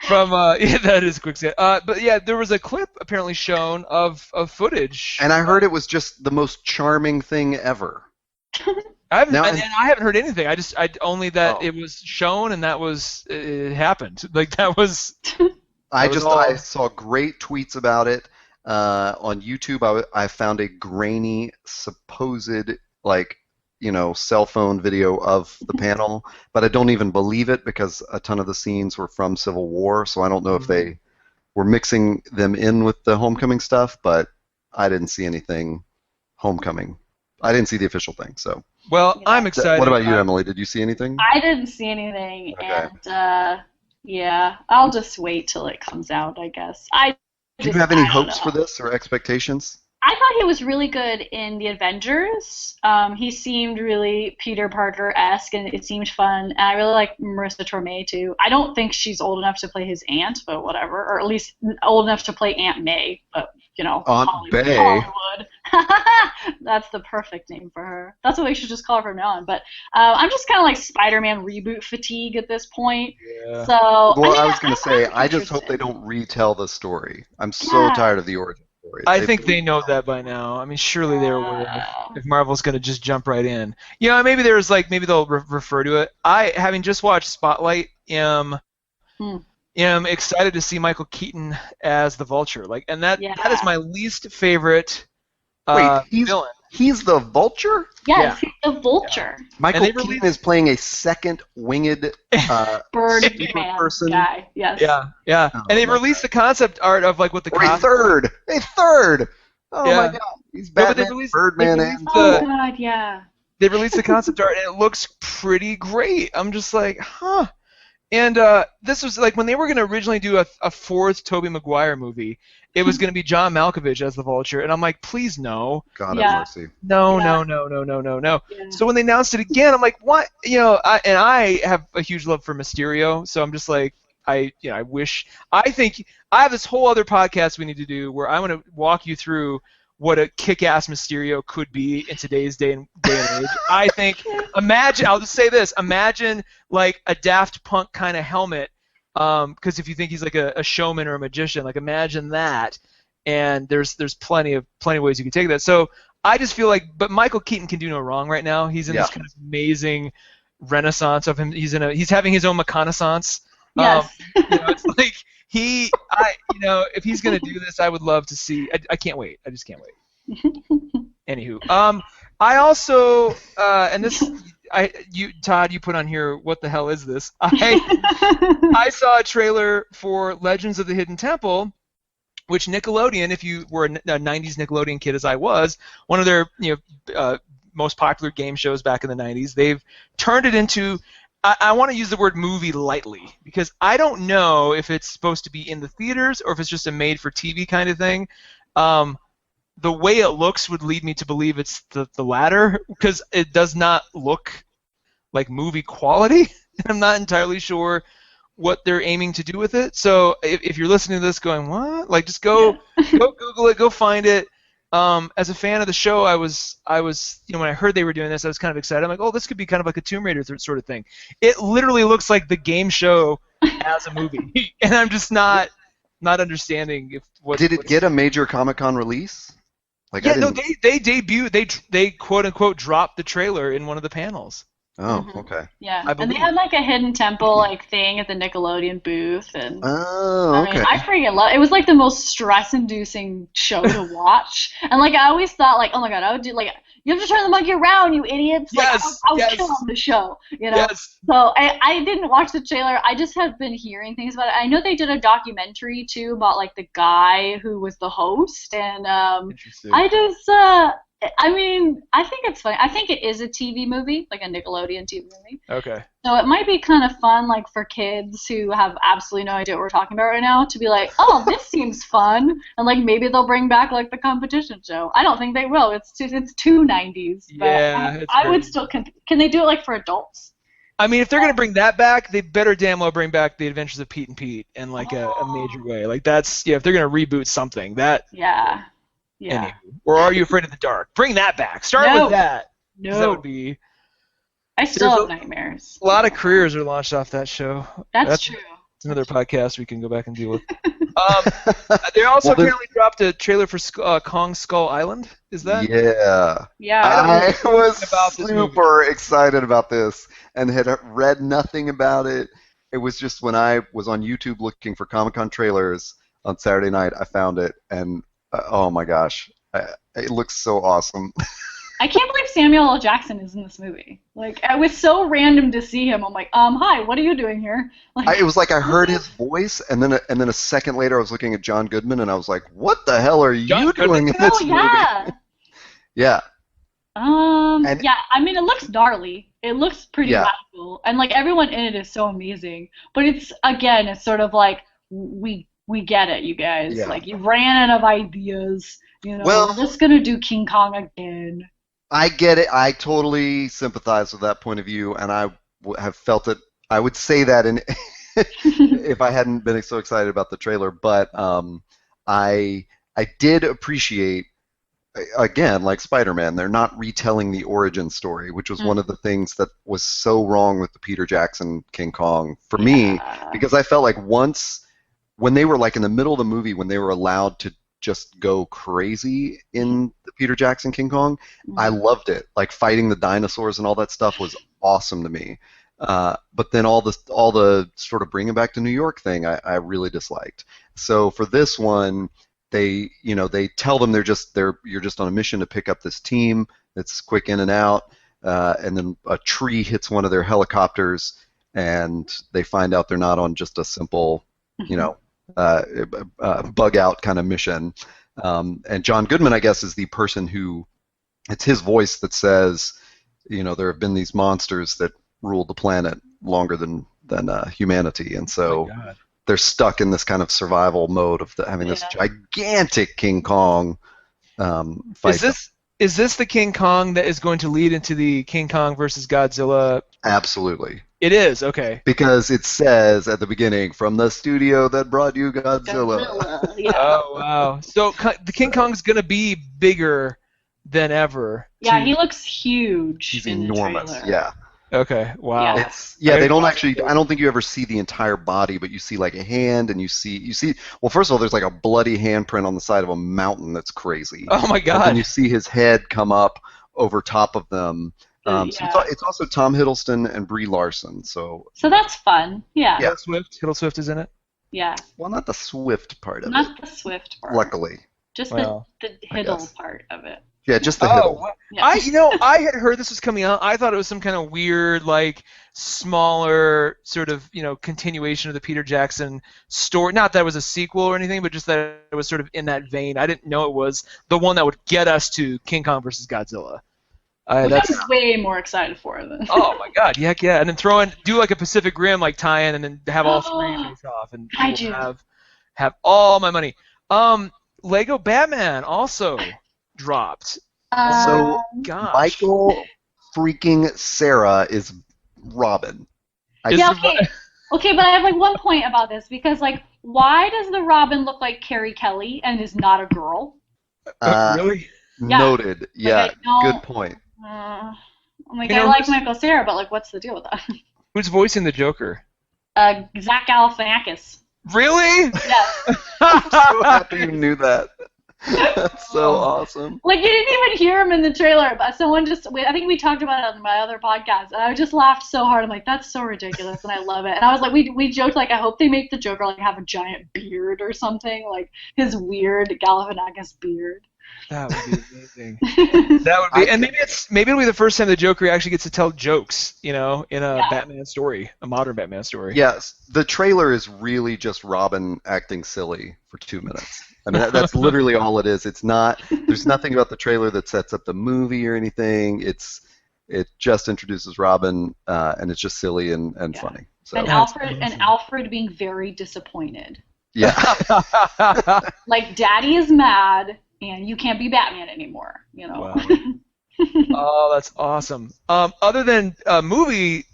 From that is quicksand. But yeah, there was a clip apparently shown of footage. And I heard it was just the most charming thing ever. I haven't heard anything. I only that it was shown, and that was it happened. Like that was. I saw great tweets about it on YouTube. I found a grainy supposed cell phone video of the panel, but I don't even believe it, because a ton of the scenes were from Civil War, so I don't know if they were mixing them in with the Homecoming stuff, but I didn't see anything Homecoming. I didn't see the official thing, so. Well, I'm excited. What about you, Emily? Did you see anything? I didn't see anything, and I'll just wait till it comes out, I guess. Do you have any hopes for this or expectations? I thought he was really good in The Avengers. He seemed really Peter Parker-esque, and it seemed fun. And I really like Marissa Tomei, too. I don't think she's old enough to play his aunt, but whatever. Or at least old enough to play Aunt May, but Aunt Bay. Hollywood. That's the perfect name for her. That's what we should just call her from now on. But I'm just kind of like Spider-Man reboot fatigue at this point. Yeah. So Well, I mean, was going to say, I just hope they don't retell the story. I'm so tired of the origin story. I think they know that by now. I mean, surely they're aware if Marvel's going to just jump right in. Maybe there's maybe they'll refer to it. I, having just watched Spotlight, am excited to see Michael Keaton as the Vulture. And that is my least favorite villain. He's the Vulture? Yes, he's the Vulture. Yeah. Michael Keaton is playing a second winged bird person. Guy. Yes. Yeah. Oh, and they've released the concept art of what the a third. Oh my God. He's Batman, Birdman, and oh God, yeah. They released the concept art and it looks pretty great. I'm just like, huh. And this was when they were going to originally do a fourth Tobey Maguire movie, it was going to be John Malkovich as the Vulture, and I'm like, please no. God have mercy. No. Yeah. So when they announced it again, I'm like, what? I have a huge love for Mysterio, so I'm just like, I think I have this whole other podcast we need to do where I'm going to walk you through what a kick-ass Mysterio could be in today's day and age. I think, I'll just say this, imagine a Daft Punk kind of helmet, because if you think he's a showman or a magician, imagine that, and there's plenty of ways you can take that. So I just feel but Michael Keaton can do no wrong right now. He's in this kind of amazing renaissance of him. He's having his own reconnaissance. Yes. It's if he's gonna do this, I would love to see. I can't wait. I just can't wait. Anywho, I also and this, Todd, you put on here. What the hell is this? I saw a trailer for Legends of the Hidden Temple, which Nickelodeon, if you were a '90s Nickelodeon kid as I was, one of their most popular game shows back in the '90s, they've turned it into. I want to use the word movie lightly because I don't know if it's supposed to be in the theaters or if it's just a made-for-TV kind of thing. The way it looks would lead me to believe it's the latter because it does not look like movie quality, and I'm not entirely sure what they're aiming to do with it. So if you're listening to this going, what? Just go Google it, go find it. As a fan of the show, I was when I heard they were doing this, I was kind of excited. I'm like, oh, this could be kind of like a Tomb Raider sort of thing. It literally looks like the game show as a movie, and I'm just not understanding Did it get a major Comic-Con release? They debuted. They quote unquote dropped the trailer in one of the panels. Oh, okay. Yeah, and they had a hidden temple thing at the Nickelodeon booth, and oh, okay. I freaking love it. It was the most stress-inducing show to watch, and I always thought oh my God, I would do you have to turn the monkey around, you idiots. Yes, I was killing the show, Yes. So I didn't watch the trailer. I just have been hearing things about it. I know they did a documentary too about the guy who was the host, and Interesting. I think it's funny. I think it is a TV movie, a Nickelodeon TV movie. Okay. So it might be kind of fun, for kids who have absolutely no idea what we're talking about right now, to be oh, this seems fun, and maybe they'll bring back the competition show. I don't think they will. It's too 90s. But yeah. I would still. Can they do it for adults? I mean, if they're gonna bring that back, they better damn well bring back the Adventures of Pete and Pete in a major way. That's if they're gonna reboot something that. Yeah. Yeah. Anyway. Or Are You Afraid of the Dark? Bring that back. Start with that. No. That would be. I still have nightmares. A lot of careers are launched off that show. That's true. It's another podcast we can go back and deal with. They also apparently dropped a trailer for Kong Skull Island. Is that? Yeah. Yeah. I was super excited about this and had read nothing about it. It was just when I was on YouTube looking for Comic-Con trailers on Saturday night, I found it, and oh my gosh, it looks so awesome. I can't believe Samuel L. Jackson is in this movie. It was so random to see him. I'm hi, what are you doing here? It was I heard his voice, and then a second later I was looking at John Goodman, and I was like, what the hell are you doing in this movie? Yeah. Yeah. Yeah, it looks gnarly. It looks pretty radical, and everyone in it is so amazing. But it's sort of we get it, you guys. Yeah. You ran out of ideas. Well, we're just gonna do King Kong again. I get it. I totally sympathize with that point of view, and I have felt it. I would say that if I hadn't been so excited about the trailer, but I I did appreciate, again, like Spider-Man, they're not retelling the origin story, which was one of the things that was so wrong with the Peter Jackson King Kong for me, because I felt like when they were like in the middle of the movie, when they were allowed to just go crazy in the Peter Jackson King Kong, I loved it. Like fighting the dinosaurs and all that stuff was awesome to me. But then all the sort of bringing back to New York thing, I really disliked. So for this one, they tell them you're just on a mission to pick up this team that's quick in and out, and then a tree hits one of their helicopters, and they find out they're not on just a simple, bug out kind of mission. And John Goodman, I guess, is the person who, it's his voice that says, there have been these monsters that ruled the planet longer than humanity, and so they're stuck in this kind of survival mode of having this gigantic King Kong fight. Is this the King Kong that is going to lead into the King Kong versus Godzilla? Absolutely. It is, okay. Because it says at the beginning, from the studio that brought you Godzilla. Yeah. Oh, wow. So the King Kong's going to be bigger than ever. Yeah, he looks huge. He's in enormous, the trailer. yeah. Okay, wow. They don't actually, I don't think you ever see the entire body, but you see like a hand, and you see, well, first of all, there's like a bloody handprint on the side of a mountain that's crazy. Oh my God. And then you see his head come up over top of them. So it's also Tom Hiddleston and Brie Larson. So that's fun. Yeah. Hiddle Swift is in it? Yeah. Well, not the Swift part of it. Not the Swift part. Luckily. Just the Hiddle part of it. Yeah, just the Hiddle. Yeah. I had heard this was coming out. I thought it was some kind of weird, like, smaller sort of, continuation of the Peter Jackson story. Not that it was a sequel or anything, but just that it was sort of in that vein. I didn't know it was the one that would get us to King Kong versus Godzilla. That's way more excited for it. Oh my God, heck yeah! And then do like a Pacific Rim like tie-in, and then have all three face off, and have all my money. Lego Batman also dropped. So Michael freaking Cera is Robin. Okay, but I have like one point about this, because like, why does the Robin look like Carrie Kelly and is not a girl? Really? Noted. Yeah, good point. I'm like, I like Michael Cera, but like, what's the deal with that? Who's voicing the Joker? Zach Galifianakis. Really? Yes. I'm so happy you knew that. That's so awesome. Like, you didn't even hear him in the trailer, but I think we talked about it on my other podcast, and I just laughed so hard. I'm like, that's so ridiculous, and I love it. And I was like, we joked, like, I hope they make the Joker, like, have a giant beard or something, like his weird Galifianakis beard. That would be amazing. That would be, and maybe it'll be the first time the Joker actually gets to tell jokes, in a Batman story, a modern Batman story. Yes, the trailer is really just Robin acting silly for 2 minutes. I mean, that's literally all it is. It's not. There's nothing about the trailer that sets up the movie or anything. It just introduces Robin, and it's just silly and funny. So. And Alfred being very disappointed. Yeah. Like, Daddy is mad, and you can't be Batman anymore. Wow. Oh, that's awesome. Other than movie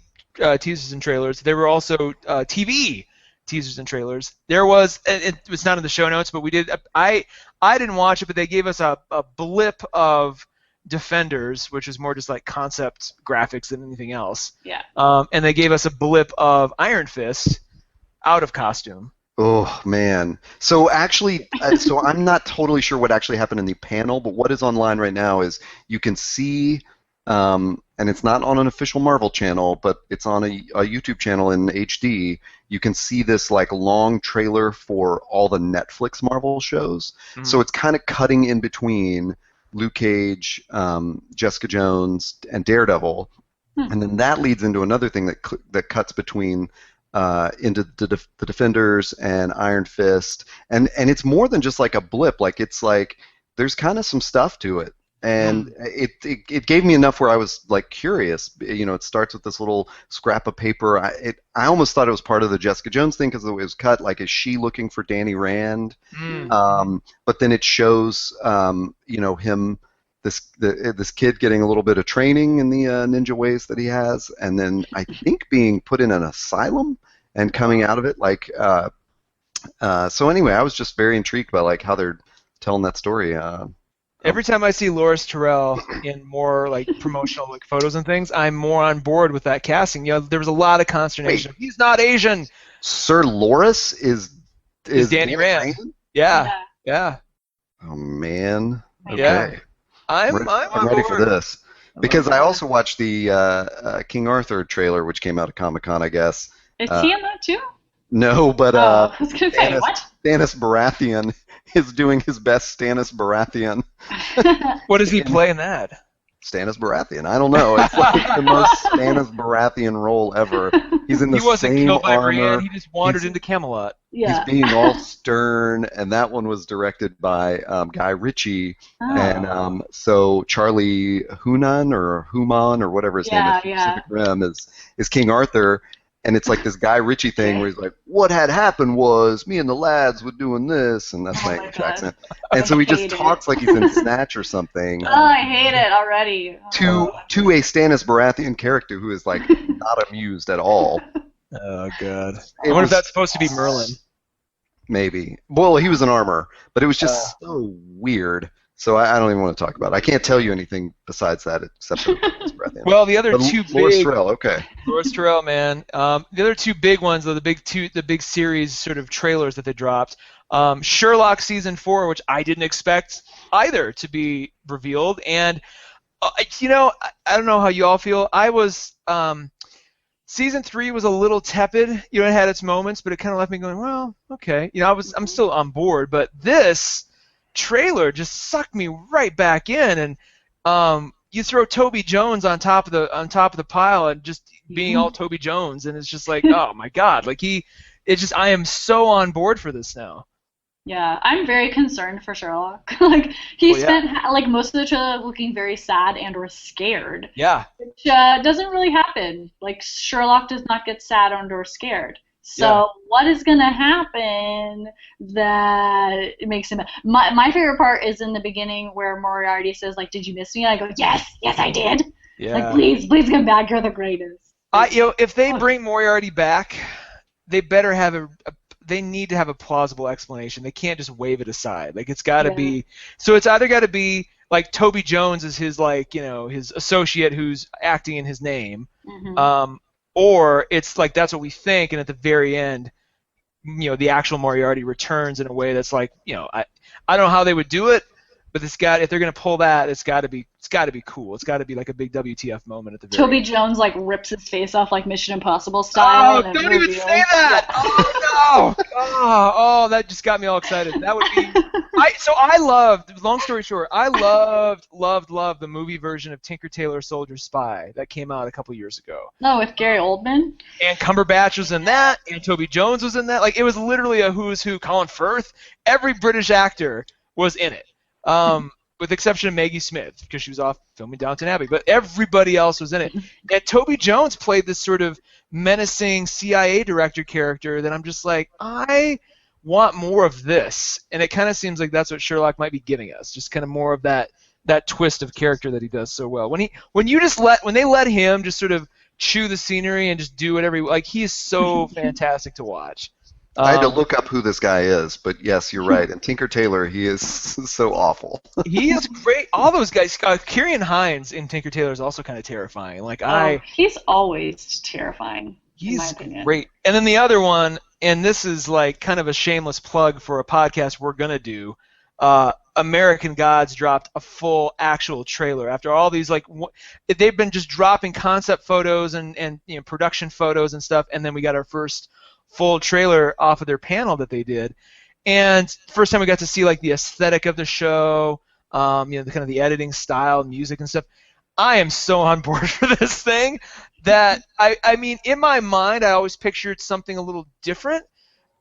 teasers and trailers, there were also TV teasers and trailers. There was, it was not in the show notes, but we did. I didn't watch it, but they gave us a blip of Defenders, which is more just like concept graphics than anything else. Yeah. And they gave us a blip of Iron Fist out of costume. Oh man. So actually, so I'm not totally sure what actually happened in the panel, but what is online right now is you can see, and it's not on an official Marvel channel, but it's on a YouTube channel in HD. You can see this like long trailer for all the Netflix Marvel shows. Mm. So it's kind of cutting in between Luke Cage, Jessica Jones, and Daredevil, and then that leads into another thing that cuts between into the Defenders and Iron Fist, and it's more than just like a blip. Like, it's like there's kind of some stuff to it. And it gave me enough where I was like curious. It starts with this little scrap of paper. I almost thought it was part of the Jessica Jones thing because it was cut. Like, is she looking for Danny Rand? But then it shows him, this kid getting a little bit of training in the ninja ways that he has, and then I think being put in an asylum and coming out of it. Like, so anyway, I was just very intrigued by like how they're telling that story. Every time I see Loris Terrell in more like promotional like photos and things, I'm more on board with that casting. You know, there was a lot of consternation. Wait. He's not Asian. Sir Loris is Danny Rand. Yeah. Oh man. Okay. Yeah. I'm ready for this because I also watched the King Arthur trailer, which came out at Comic-Con, I guess. Is he in that too? No, but I was gonna say what? Stannis Baratheon is doing his best Stannis Baratheon. What does he play in that? Stannis Baratheon. I don't know. It's like the most Stannis Baratheon role ever. He's in the He wasn't same killed by armor. Brienne. He just wandered into Camelot. Yeah. He's being all stern, and that one was directed by Guy Ritchie, and so Charlie Hunnam or whatever his name is from Pacific Rim is King Arthur, and it's like this Guy Ritchie thing where he's like, what had happened was me and the lads were doing this, and that's my English accent, and so he just talks like he's in Snatch or something. Oh, I hate it already. To a Stannis Baratheon character who is like not amused at all. Oh god. I wonder if that's supposed to be Merlin. Maybe. Well, he was in armor, but it was just so weird. So I don't even want to talk about it. I can't tell you anything besides that except for Baratheon. Well, the other two Loris big. Terrell, okay. Loris Terrell, man. The other two big ones, though, the big series sort of trailers that they dropped. Sherlock season 4, which I didn't expect either to be revealed, and you know, I don't know how you all feel. I was. Season 3 was a little tepid. You know, it had its moments, but it kind of left me going, well, okay. You know, I'm still on board, but this trailer just sucked me right back in, and you throw Toby Jones on top of the pile and just being all Toby Jones, and it's just like, oh my god, like I am so on board for this now. Yeah, I'm very concerned for Sherlock. Like he spent like most of the trailer looking very sad and or scared. Yeah. Which doesn't really happen. Like Sherlock does not get sad and or scared. So what is gonna happen that makes him? My favorite part is in the beginning where Moriarty says like, "Did you miss me?" And I go, "Yes, I did." Yeah. Like please come back. You're the greatest. If they bring Moriarty back, they better have they need to have a plausible explanation. They can't just wave it aside. Like it's got to be. So it's either got to be like Toby Jones is his his associate who's acting in his name, or it's like that's what we think, and at the very end, the actual Moriarty returns in a way that's like I don't know how they would do it, but if they're gonna pull that, it's got to be cool. It's got to be like a big WTF moment at the very Toby end. Jones like rips his face off like Mission Impossible style. Oh, don't even say that! Oh no! Oh, that just got me all excited. That would be. I loved. Long story short, I loved the movie version of Tinker Tailor Soldier Spy that came out a couple years ago. No, with Gary Oldman. And Cumberbatch was in that, and Toby Jones was in that. Like it was literally a who's who. Colin Firth, every British actor was in it. With the exception of Maggie Smith, because she was off filming Downton Abbey, but everybody else was in it. And Toby Jones played this sort of menacing CIA director character that I'm just like, I want more of this. And it kind of seems like that's what Sherlock might be giving us, just kind of more of that twist of character that he does so well. When they let him just sort of chew the scenery and just do whatever he is so fantastic to watch. I had to look up who this guy is, but yes, you're right. And Tinker Tailor, he is so awful. He is great. All those guys. Ciarán Hinds in Tinker Tailor is also kind of terrifying. He's always terrifying. He's great. And then the other one, and this is like kind of a shameless plug for a podcast we're gonna do. American Gods dropped a full actual trailer after all these they've been just dropping concept photos and production photos and stuff, and then we got our first full trailer off of their panel that they did, and first time we got to see the aesthetic of the show, the kind of the editing style, music and stuff. I am so on board for this thing that I mean in my mind I always pictured something a little different,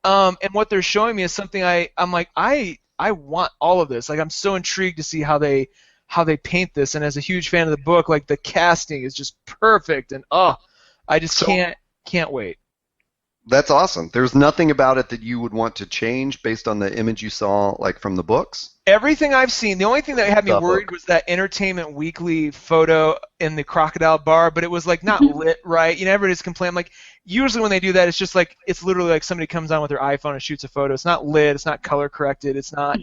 and what they're showing me is something I'm like I want all of this. I'm so intrigued to see how they paint this, and as a huge fan of the book, the casting is just perfect, and I just can't wait. That's awesome. There's nothing about it that you would want to change based on the image you saw, from the books? Everything I've seen. The only thing that had me worried was that Entertainment Weekly photo in the Crocodile Bar, but it was, not lit right. Everybody's complaining. Usually when they do that, it's just, it's literally somebody comes on with their iPhone and shoots a photo. It's not lit. It's not color corrected. It's not,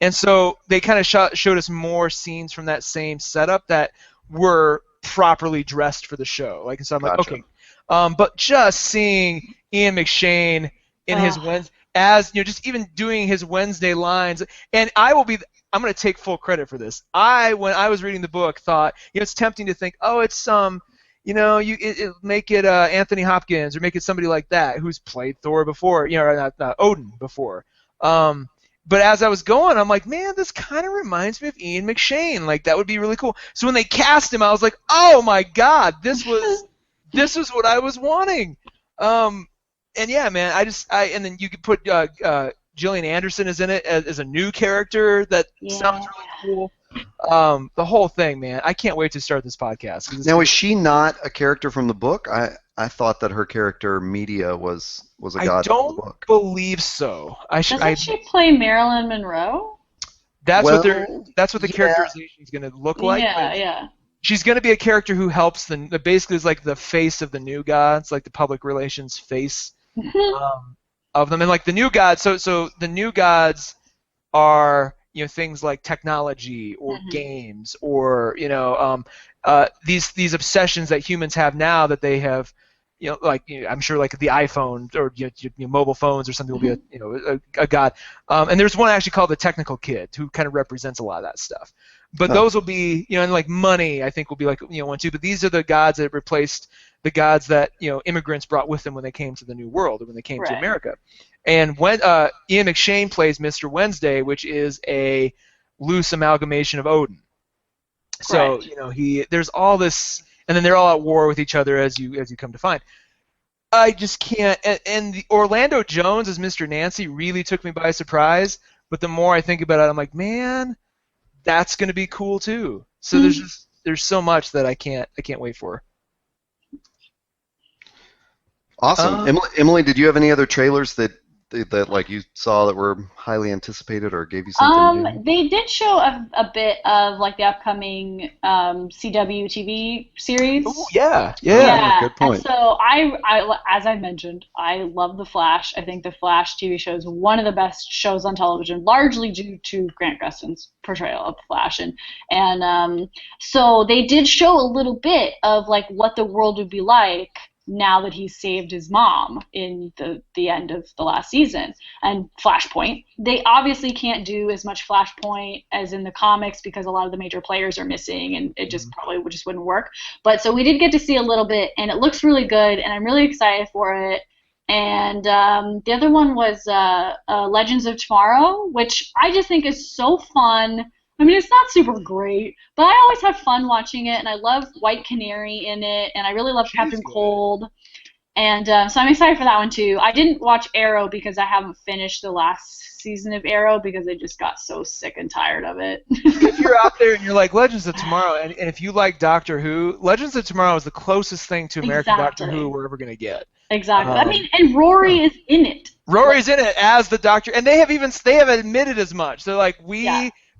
And so they kind of showed us more scenes from that same setup that were properly dressed for the show. Like, so I'm like, Gotcha. okay. But just seeing Ian McShane in his as just even doing his Wednesday lines, and I'm going to take full credit for this. When I was reading the book, thought it's tempting to think, oh, it's make it Anthony Hopkins or make it somebody like that who's played Thor before, or not Odin before. But as I was going, I'm like, man, this kind of reminds me of Ian McShane. Like, that would be really cool. So when they cast him, I was like, oh my God, this was what I was wanting. And yeah, man, and then you could put Gillian Anderson is in it as a new character that sounds really cool. The whole thing, man, I can't wait to start this podcast. Now, is she not a character from the book? I thought that her character Media was a god from the book. I don't believe so. Doesn't she play Marilyn Monroe? That's what the characterization is going to look like. Yeah. She's going to be a character who helps basically is like the face of the New Gods, like the public relations face of them, and like the New Gods. So the New Gods are things like technology or games or these obsessions that humans have now that they have. I'm sure like the iPhone or mobile phones or something will be a god. And there's one actually called the Technical Kid who kind of represents a lot of that stuff. But those will be and like money I think will be like one too. But these are the gods that replaced the gods that immigrants brought with them when they came to the New World or when they came to America. And when Ian McShane plays Mr. Wednesday, which is a loose amalgamation of Odin. So there's all this. And then they're all at war with each other as you come to find. I just can't. And the Orlando Jones as Mr. Nancy really took me by surprise. But the more I think about it, I'm like, man, that's going to be cool too. So there's so much that I can't wait for. Awesome, Emily. Did you have any other trailers that like you saw that were highly anticipated or gave you something new? They did show a bit of like the upcoming CW TV series. Oh yeah. Good point. And so I, as I mentioned, I love The Flash. I think The Flash TV show is one of the best shows on television, largely due to Grant Gustin's portrayal of the Flash, and so they did show a little bit of like what the world would be like now that he saved his mom in the end of the last season. And Flashpoint, they obviously can't do as much Flashpoint as in the comics because a lot of the major players are missing and it just probably just wouldn't work. But so we did get to see a little bit and it looks really good and I'm really excited for it. And the other one was Legends of Tomorrow, which I just think is so fun. I mean, it's not super great, but I always have fun watching it, and I love White Canary in it, and I really love Captain Cold, and so I'm excited for that one too. I didn't watch Arrow because I haven't finished the last season of Arrow because I just got so sick and tired of it. If you're out there and you're like Legends of Tomorrow, and if you like Doctor Who, Legends of Tomorrow is the closest thing to American Doctor Who we're ever going to get. Exactly. I mean, and Rory is in it. Rory's in it as the Doctor, and they have admitted as much. They're like,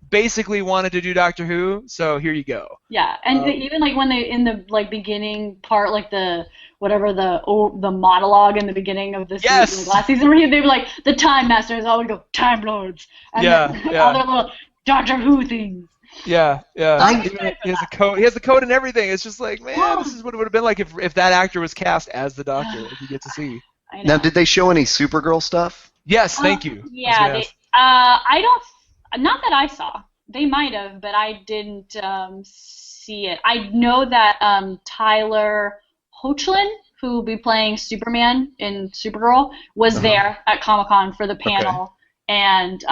basically wanted to do Doctor Who, so here you go. Yeah, and even like when they in the like beginning part, like the monologue in the beginning of the season, like last season, where they were like the Time Masters, all would go Time Lords, and all their little Doctor Who things. Yeah. He has a code. He has the code and everything. It's just like, man, this is what it would have been like if that actor was cast as the Doctor. Like you get to see. Now, did they show any Supergirl stuff? Yes, thank you. Yeah, I don't. Not that I saw. They might have, but I didn't see it. I know that Tyler Hoechlin, who will be playing Superman in Supergirl, was there at Comic-Con for the panel, and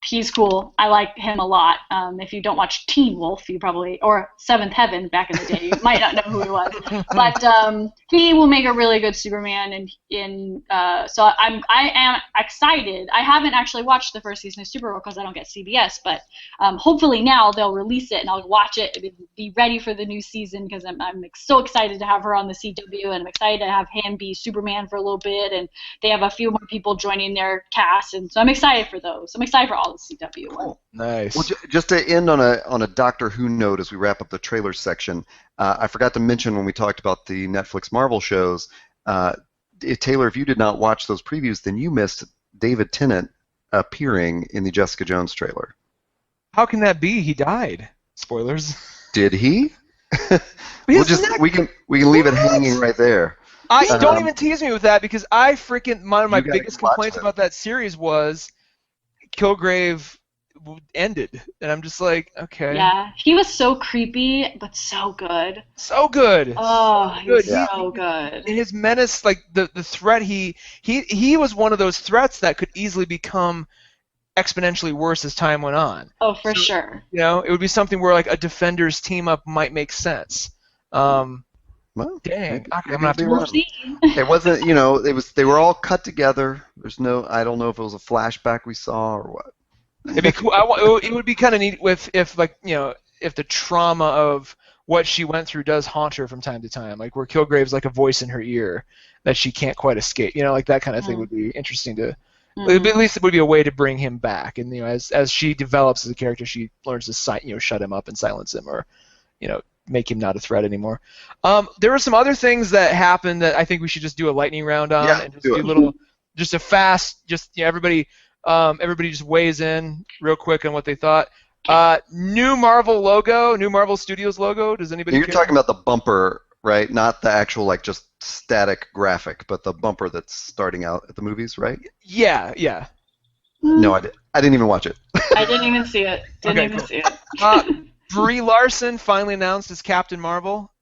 he's cool. I like him a lot. If you don't watch Teen Wolf, you probably, or Seventh Heaven back in the day, you might not know who he was. But he will make a really good Superman, so I am excited. I haven't actually watched the first season of Supergirl because I don't get CBS, but hopefully now they'll release it and I'll watch it and be ready for the new season because I'm so excited to have her on the CW and I'm excited to have him be Superman for a little bit, and they have a few more people joining their cast, and so I'm excited for those. I'm excited for all the CW ones. Nice. Well, just to end on a Doctor Who note as we wrap up the trailer section, I forgot to mention when we talked about the Netflix Marvel shows, Taylor, if you did not watch those previews, then you missed David Tennant appearing in the Jessica Jones trailer. How can that be? He died. Spoilers. Did he? We can leave it hanging right there. Don't even tease me with that, because one of my biggest complaints about that series was Kilgrave ended, and I'm just like, okay. Yeah, he was so creepy, but so good. So good. Oh, he was so good. And his menace, like the threat, he was one of those threats that could easily become exponentially worse as time went on. Oh, for sure. You know, it would be something where like a Defenders team up might make sense. Well, dang, I'm gonna have to watch it. It wasn't, they were all cut together. I don't know if it was a flashback we saw or what. It'd be cool. It would be kind of neat if the trauma of what she went through does haunt her from time to time, like where Kilgrave's like a voice in her ear that she can't quite escape. Like that kind of thing would be interesting to. At least it would be a way to bring him back, and as she develops as a character, she learns to shut him up and silence him, or make him not a threat anymore. There were some other things that happened that I think we should just do a lightning round on, and just do a fast, everybody just weighs in real quick on what they thought. New Marvel logo, new Marvel Studios logo. Does anybody? You're talking about the bumper, right? Not the actual just static graphic, but the bumper that's starting out at the movies, right? Yeah. No, I didn't even watch it. I didn't even see it. See it. Brie Larson finally announced as Captain Marvel.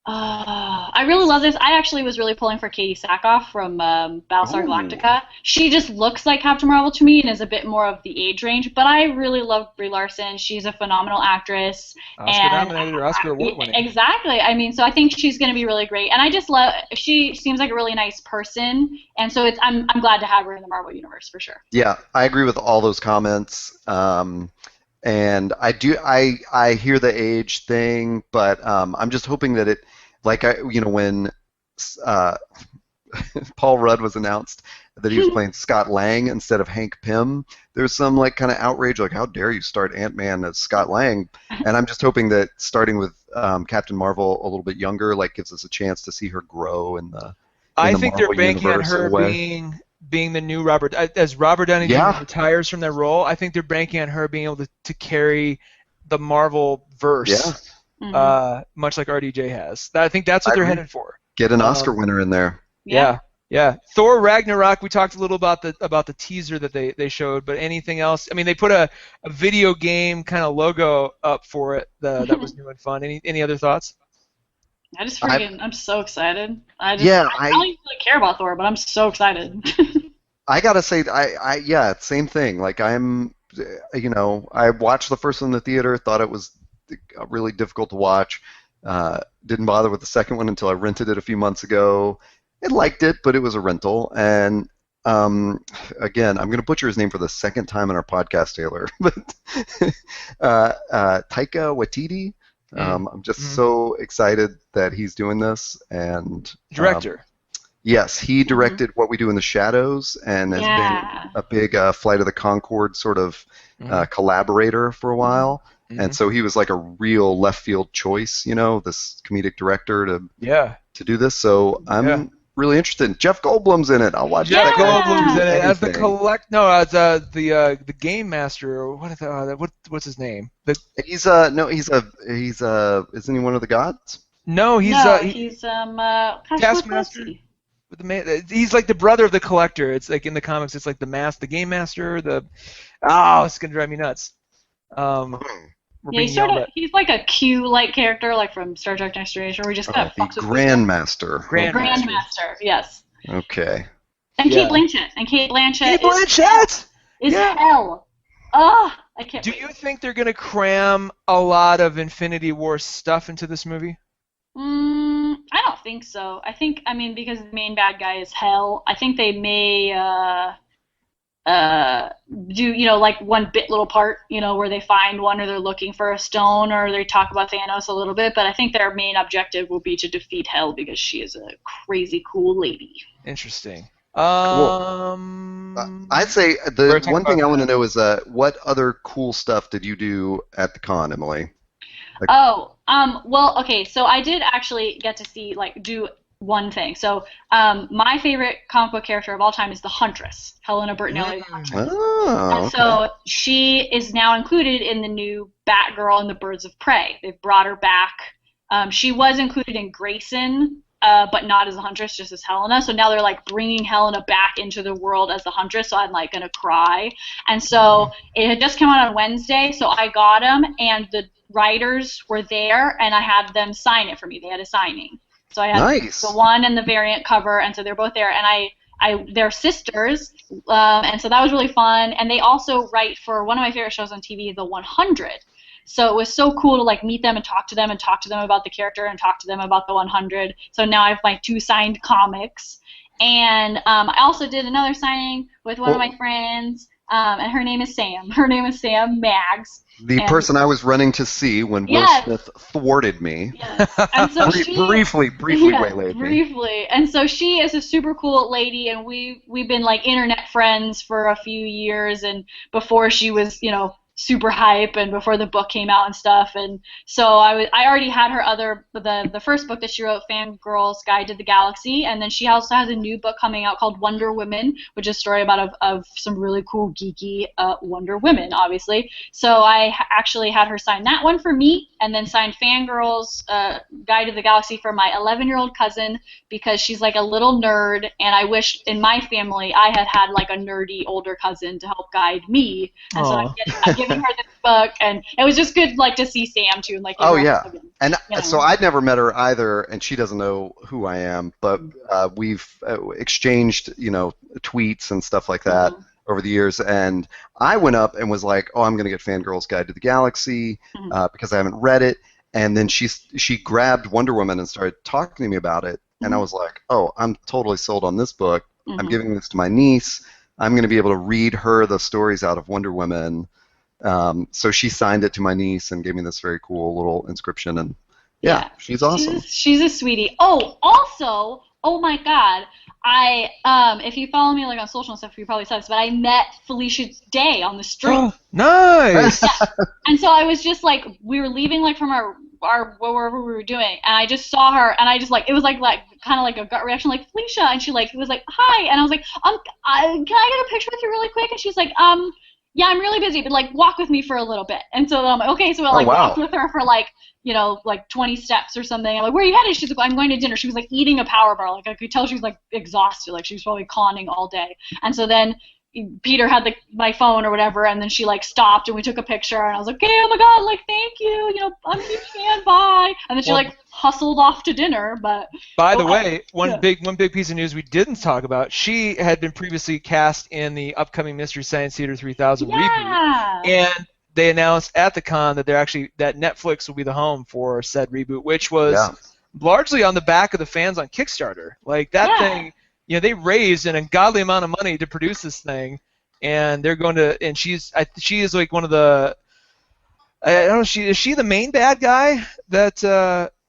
I really love this. I actually was really pulling for Katie Sackhoff from Battlestar Galactica. She just looks like Captain Marvel to me and is a bit more of the age range, but I really love Brie Larson. She's a phenomenal actress. Oscar-nominated or Oscar award-winning. Exactly. I mean, so I think she's going to be really great. And I just love, she seems like a really nice person, and so I'm glad to have her in the Marvel Universe for sure. Yeah, I agree with all those comments. And I hear the age thing, but I'm just hoping that it, when Paul Rudd was announced that he was playing Scott Lang instead of Hank Pym, there's some kind of outrage, like, how dare you start Ant-Man as Scott Lang? And I'm just hoping that starting with Captain Marvel a little bit younger, gives us a chance to see her grow in the I think Marvel they're banking on her being the new Robert, as Robert Downey Jr. retires from that role. I think they're banking on her being able to carry the Marvel verse, much like RDJ has. I think that's what they're headed for. Get an Oscar winner in there. Yeah. Thor Ragnarok. We talked a little about the teaser that they showed, but anything else? I mean, they put a video game kind of logo up for it that was new and fun. Any other thoughts? I'm so excited. I don't even really care about Thor, but I'm so excited. I gotta say, same thing. I watched the first one in the theater, thought it was really difficult to watch. Didn't bother with the second one until I rented it a few months ago. I liked it, but it was a rental. And again, I'm gonna butcher his name for the second time in our podcast, Taylor. But Taika Waititi. I'm just so excited that he's doing this, and director. Yes, he directed What We Do in the Shadows, and has been a big Flight of the Conchords sort of collaborator for a while. And so he was like a real left field choice, this comedic director to do this. So I'm really interested. Jeff Goldblum's in it. I'll watch Jeff Goldblum's in it as the game master, or what's his name? Isn't he one of the gods? No, he's Taskmaster. He's like the brother of the Collector. It's like in the comics, it's like the game master. It's gonna drive me nuts. He's like a Q-like character, like from Star Trek Next Generation, where he just kind of fucks with Grandmaster. Grandmaster, yes. Okay. And Kate Blanchett is hell. Oh, I can't. Do you think they're gonna cram a lot of Infinity War stuff into this movie? I don't think so. Because the main bad guy is hell, I think they may do one little part, where they find one, or they're looking for a stone, or they talk about Thanos a little bit, but I think their main objective will be to defeat Hell, because she is a crazy cool lady. Interesting. Cool. I'd say the one thing I want to know is what other cool stuff did you do at the con, Emily? Well, okay, so I did actually get to see, do one thing. So my favorite comic book character of all time is the Huntress, Helena Bertinelli. Oh, and so she is now included in the new Batgirl and the Birds of Prey. They've brought her back. She was included in Grayson, but not as a Huntress, just as Helena. So now they're like bringing Helena back into the world as the Huntress. So I'm like gonna cry. And so it had just come out on Wednesday, so I got them, and the writers were there, and I had them sign it for me. They had a signing. So I had the one and the variant cover, and so they're both there. And they're sisters, and so that was really fun. And they also write for one of my favorite shows on TV, The 100. So it was so cool to like meet them and talk to them about the character and talk to them about The 100. So now I have my 2 signed comics. And I also did another signing with one of my friends, and her name is Sam. Her name is Sam Maggs. The person I was running to see when Will Smith thwarted me. Yes. And so briefly waylaid me. Briefly. And so she is a super cool lady, and we've been like internet friends for a few years, and before she was, super hype, and before the book came out and stuff. And so I already had her the first book that she wrote, Fangirl's Guide to the Galaxy, and then she also has a new book coming out called Wonder Women, which is a story about of some really cool geeky Wonder Women, obviously. So I actually had her sign that one for me, and then signed Fangirl's Guide to the Galaxy for my 11-year-old cousin, because she's like a little nerd, and I wish in my family I had like a nerdy older cousin to help guide me. And so I'm giving her this book, and it was just good like to see Sam too, and like and so I'd never met her either, and she doesn't know who I am, but we've exchanged tweets and stuff like that over the years, and I went up and was like, I'm gonna get Fangirl's Guide to the Galaxy because I haven't read it, and then she grabbed Wonder Woman and started talking to me about it, and I was like, I'm totally sold on this book. I'm giving this to my niece. I'm going to be able to read her the stories out of Wonder Woman. So she signed it to my niece and gave me this very cool little inscription, and she's awesome. She's a sweetie. Oh, also, oh my God, if you follow me like on social and stuff, you probably saw this, but I met Felicia Day on the street. Oh, nice. And so I was just like, we were leaving like from our wherever we were doing, and I just saw her, and I just like, it was like kind of like a gut reaction, like, Felicia, and she like was like, hi, and I was like, can I get a picture with you really quick? And she's like, yeah, I'm really busy, but like walk with me for a little bit. And so I'm like, okay, so I like walked with her for like 20 steps or something. I'm like, where are you headed? She's like, I'm going to dinner. She was like eating a power bar. Like I could tell she was like exhausted. Like she was probably conning all day. And so then Peter had my phone or whatever, and then she like stopped and we took a picture, and I was like, okay, oh my God, like thank you, I'm a huge fan, bye. And then she like hustled off to dinner. But by the way, one big piece of news we didn't talk about, she had been previously cast in the upcoming Mystery Science Theater 3000 reboot, and they announced at the con that that Netflix will be the home for said reboot, which was largely on the back of the fans on Kickstarter. Like that thing. They raised an ungodly amount of money to produce this thing, and they're going to. And she is like one of the. I don't know. Is she the main bad guy that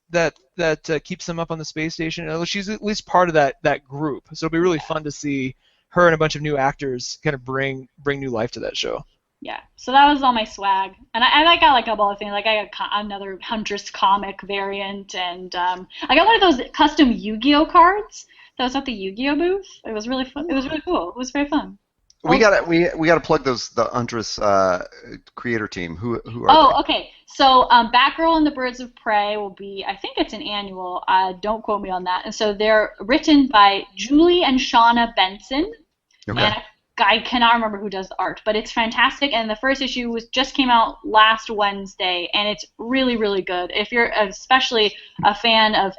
keeps them up on the space station? She's at least part of that group. So it'll be really fun to see her and a bunch of new actors kind of bring new life to that show. Yeah. So that was all my swag, and I got like a couple of things. Like I got another Huntress comic variant, and I got one of those custom Yu-Gi-Oh cards. That was at the Yu-Gi-Oh booth. It was really fun. It was really cool. It was very fun. We gotta plug the Huntress creator team. Who are they? Okay. So Batgirl and the Birds of Prey will be, I think it's an annual. Don't quote me on that. And so they're written by Julie and Shauna Benson. Okay. And I cannot remember who does the art, but it's fantastic. And the first issue just came out last Wednesday, and it's really, really good. If you're especially a fan of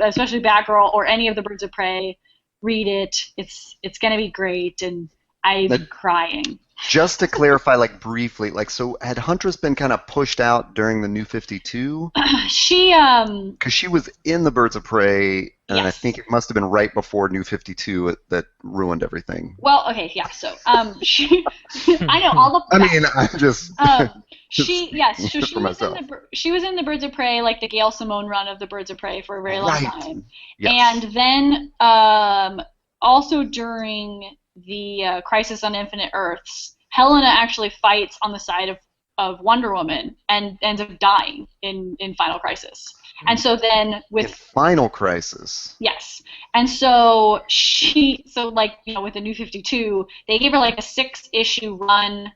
especially Batgirl or any of the Birds of Prey, read it. It's gonna be great, and I'm crying. Just to clarify, like briefly, so had Huntress been kind of pushed out during the New 52? Because she was in the Birds of Prey, and I think it must have been right before New 52 that ruined everything. Well, okay, yeah. So she, I know all the. I mean, I'm just. She was in the Birds of Prey, like the Gail Simone run of the Birds of Prey for a very long time, and then also during the Crisis on Infinite Earths, Helena actually fights on the side of Wonder Woman and ends up dying in Final Crisis. And so then with in Final Crisis. Yes. And so with the New 52, they gave her like a 6-issue run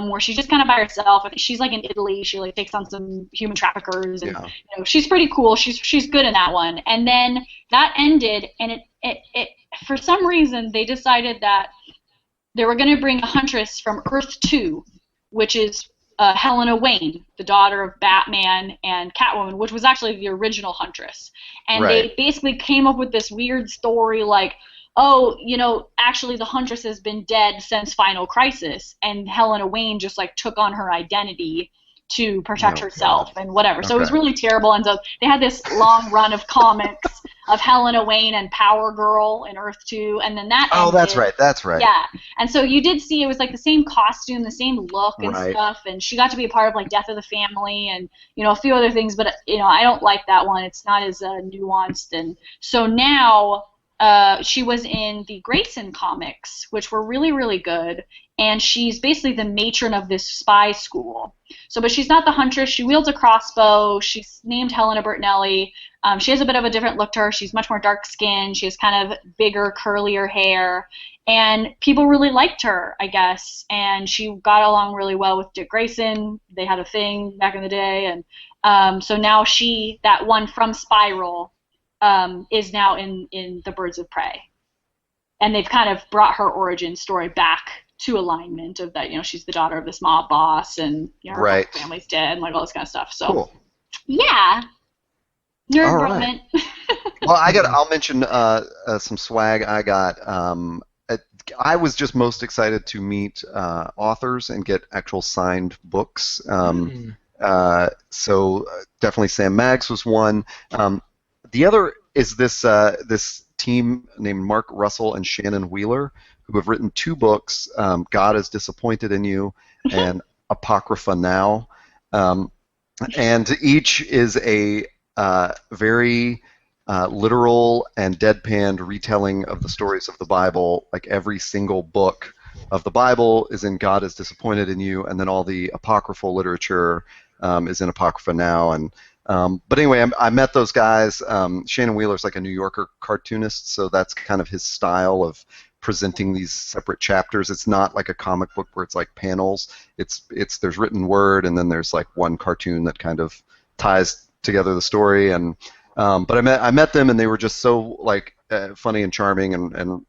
where she's just kind of by herself. I think she's like in Italy. She like takes on some human traffickers, and she's pretty cool. She's good in that one. And then that ended, and it for some reason they decided that they were going to bring a huntress from Earth 2, which is Helena Wayne, the daughter of Batman and Catwoman, which was actually the original Huntress. And they basically came up with this weird story like, actually the Huntress has been dead since Final Crisis, and Helena Wayne just like took on her identity to protect herself and whatever. So it was really terrible. And so they had this long run of comics of Helena Wayne and Power Girl in Earth 2, and then that ended. That's right. Yeah, and so you did see it was like the same costume, the same look and stuff, and she got to be a part of like Death of the Family and a few other things, but I don't like that one. It's not as nuanced, and so now she was in the Grayson comics, which were really, really good, and she's basically the matron of this spy school. So, but she's not the huntress. She wields a crossbow. She's named Helena Bertinelli. She has a bit of a different look to her. She's much more dark-skinned. She has kind of bigger, curlier hair. And people really liked her, I guess. And she got along really well with Dick Grayson. They had a thing back in the day. And so now that one from Spiral, is now in the Birds of Prey. And they've kind of brought her origin story back to alignment of that, she's the daughter of this mob boss, and her family's dead, and like all this kind of stuff. So, cool. Yeah. Nerd moment. Well, I'll mention some swag I got. I was just most excited to meet authors and get actual signed books. So definitely Sam Maggs was one. The other is this team named Mark Russell and Shannon Wheeler, who have written 2 books, God is Disappointed in You and Apocrypha Now. And each is a very literal and deadpanned retelling of the stories of the Bible. Like every single book of the Bible is in God is Disappointed in You, and then all the apocryphal literature is in Apocrypha Now. And but anyway, I met those guys. Shannon Wheeler's like a New Yorker cartoonist, so that's kind of his style of presenting these separate chapters. It's not like a comic book where it's like panels. There's written word, and then there's like one cartoon that kind of ties together the story. And but I met them, and they were just so like funny and charming, and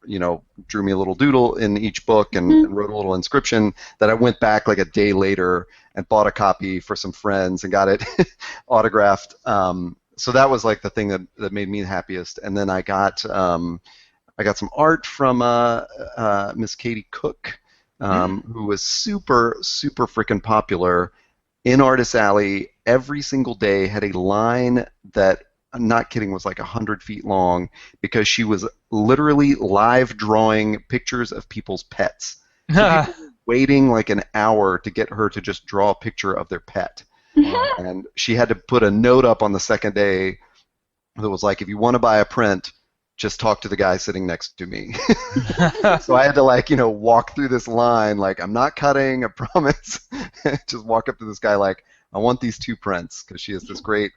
drew me a little doodle in each book and wrote a little inscription that I went back like a day later and bought a copy for some friends and got it autographed. So that was like the thing that made me the happiest. And then I got some art from Miss Katie Cook, who was super, super freaking popular in Artist Alley. Every single day had a line that, I'm not kidding, was like 100 feet long, because she was literally live drawing pictures of people's pets. So people were waiting like an hour to get her to just draw a picture of their pet. And she had to put a note up on the second day that was like, if you want to buy a print, just talk to the guy sitting next to me. So I had to walk through this line like, I'm not cutting, I promise. Just walk up to this guy like, I want these 2 prints, because she has this great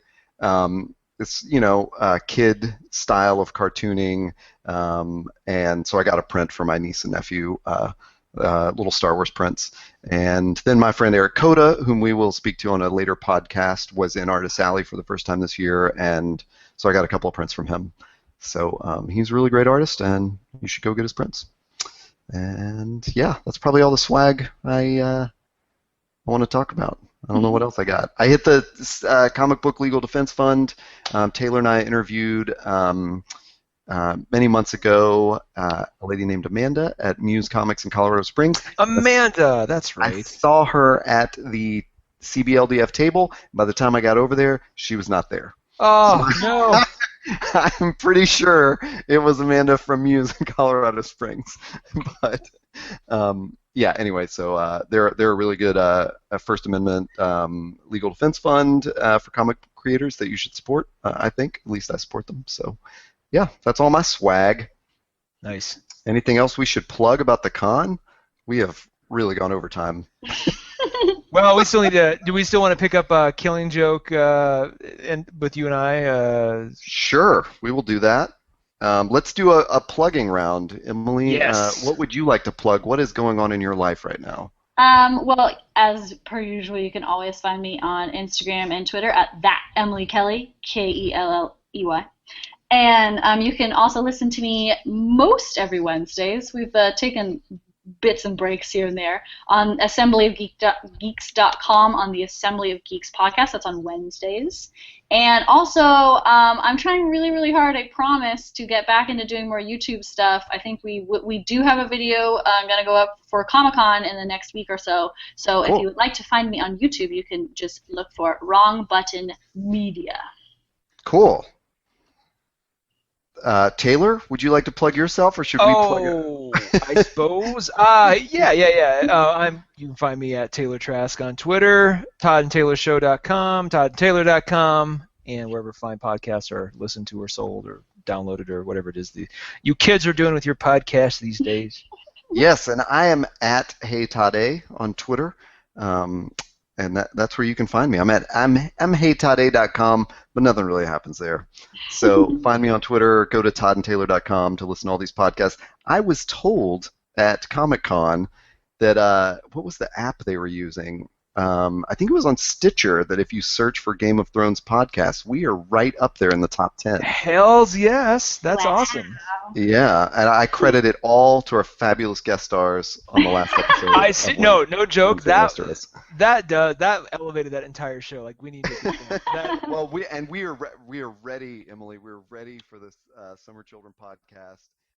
kid style of cartooning, and so I got a print for my niece and nephew, little Star Wars prints. And then my friend Eric Coda, whom we will speak to on a later podcast, was in Artist Alley for the first time this year, and so I got a couple of prints from him. So he's a really great artist, and you should go get his prints. And yeah, that's probably all the swag I want to talk about. I don't know what else I got. I hit the Comic Book Legal Defense Fund. Taylor and I interviewed many months ago a lady named Amanda at Muse Comics in Colorado Springs. Amanda, that's right. I saw her at the CBLDF table. By the time I got over there, she was not there. Oh, no. I'm pretty sure it was Amanda from Muse in Colorado Springs. But yeah, anyway, so they're a really good First Amendment legal defense fund for comic creators that you should support. I think, at least I support them. So yeah, that's all my swag. Nice. Anything else we should plug about the con? We have really gone over time. Well, we still need to. Do we still want to pick up Killing Joke and with you and I? Sure, we will do that. Let's do a plugging round. Emily, Yes. What would you like to plug? What is going on in your life right now? Well, as per usual, you can always find me on Instagram and Twitter at @EmilyKelley, Kelley. And you can also listen to me most every Wednesdays. We've taken bits and breaks here and there on assemblyofgeeks.com on the Assembly of Geeks podcast. That's on Wednesdays. And also, I'm trying really, really hard, I promise, to get back into doing more YouTube stuff. I think we do have a video going to go up for Comic-Con in the next week or so. So Cool. if you would like to find me on YouTube, you can just look for Wrong Button Media. Cool. Taylor, would you like to plug yourself, or should we plug it? Oh, I suppose. Yeah. You can find me at Taylor Trask on Twitter, ToddandTaylorShow.com, ToddandTaylor.com, and wherever fine podcasts are listened to or sold or downloaded or whatever it is you kids are doing with your podcasts these days. Yes, and I am at HeyTodday on Twitter, and that's where you can find me. I'm HeyTodday.com, but nothing really happens there. So find me on Twitter, go to ToddandTaylor.com to listen to all these podcasts. I was told at Comic-Con that, what was the app they were using? I think it was on Stitcher, that if you search for Game of Thrones podcasts, we are right up there in the top 10. Hells yes, that's Wow. awesome. Yeah, and I credit it all to our fabulous guest stars on the last episode. I see. No joke. That elevated that entire show. Like we need to. That, Well, we are ready, Emily. We're ready for this Summer Children podcast.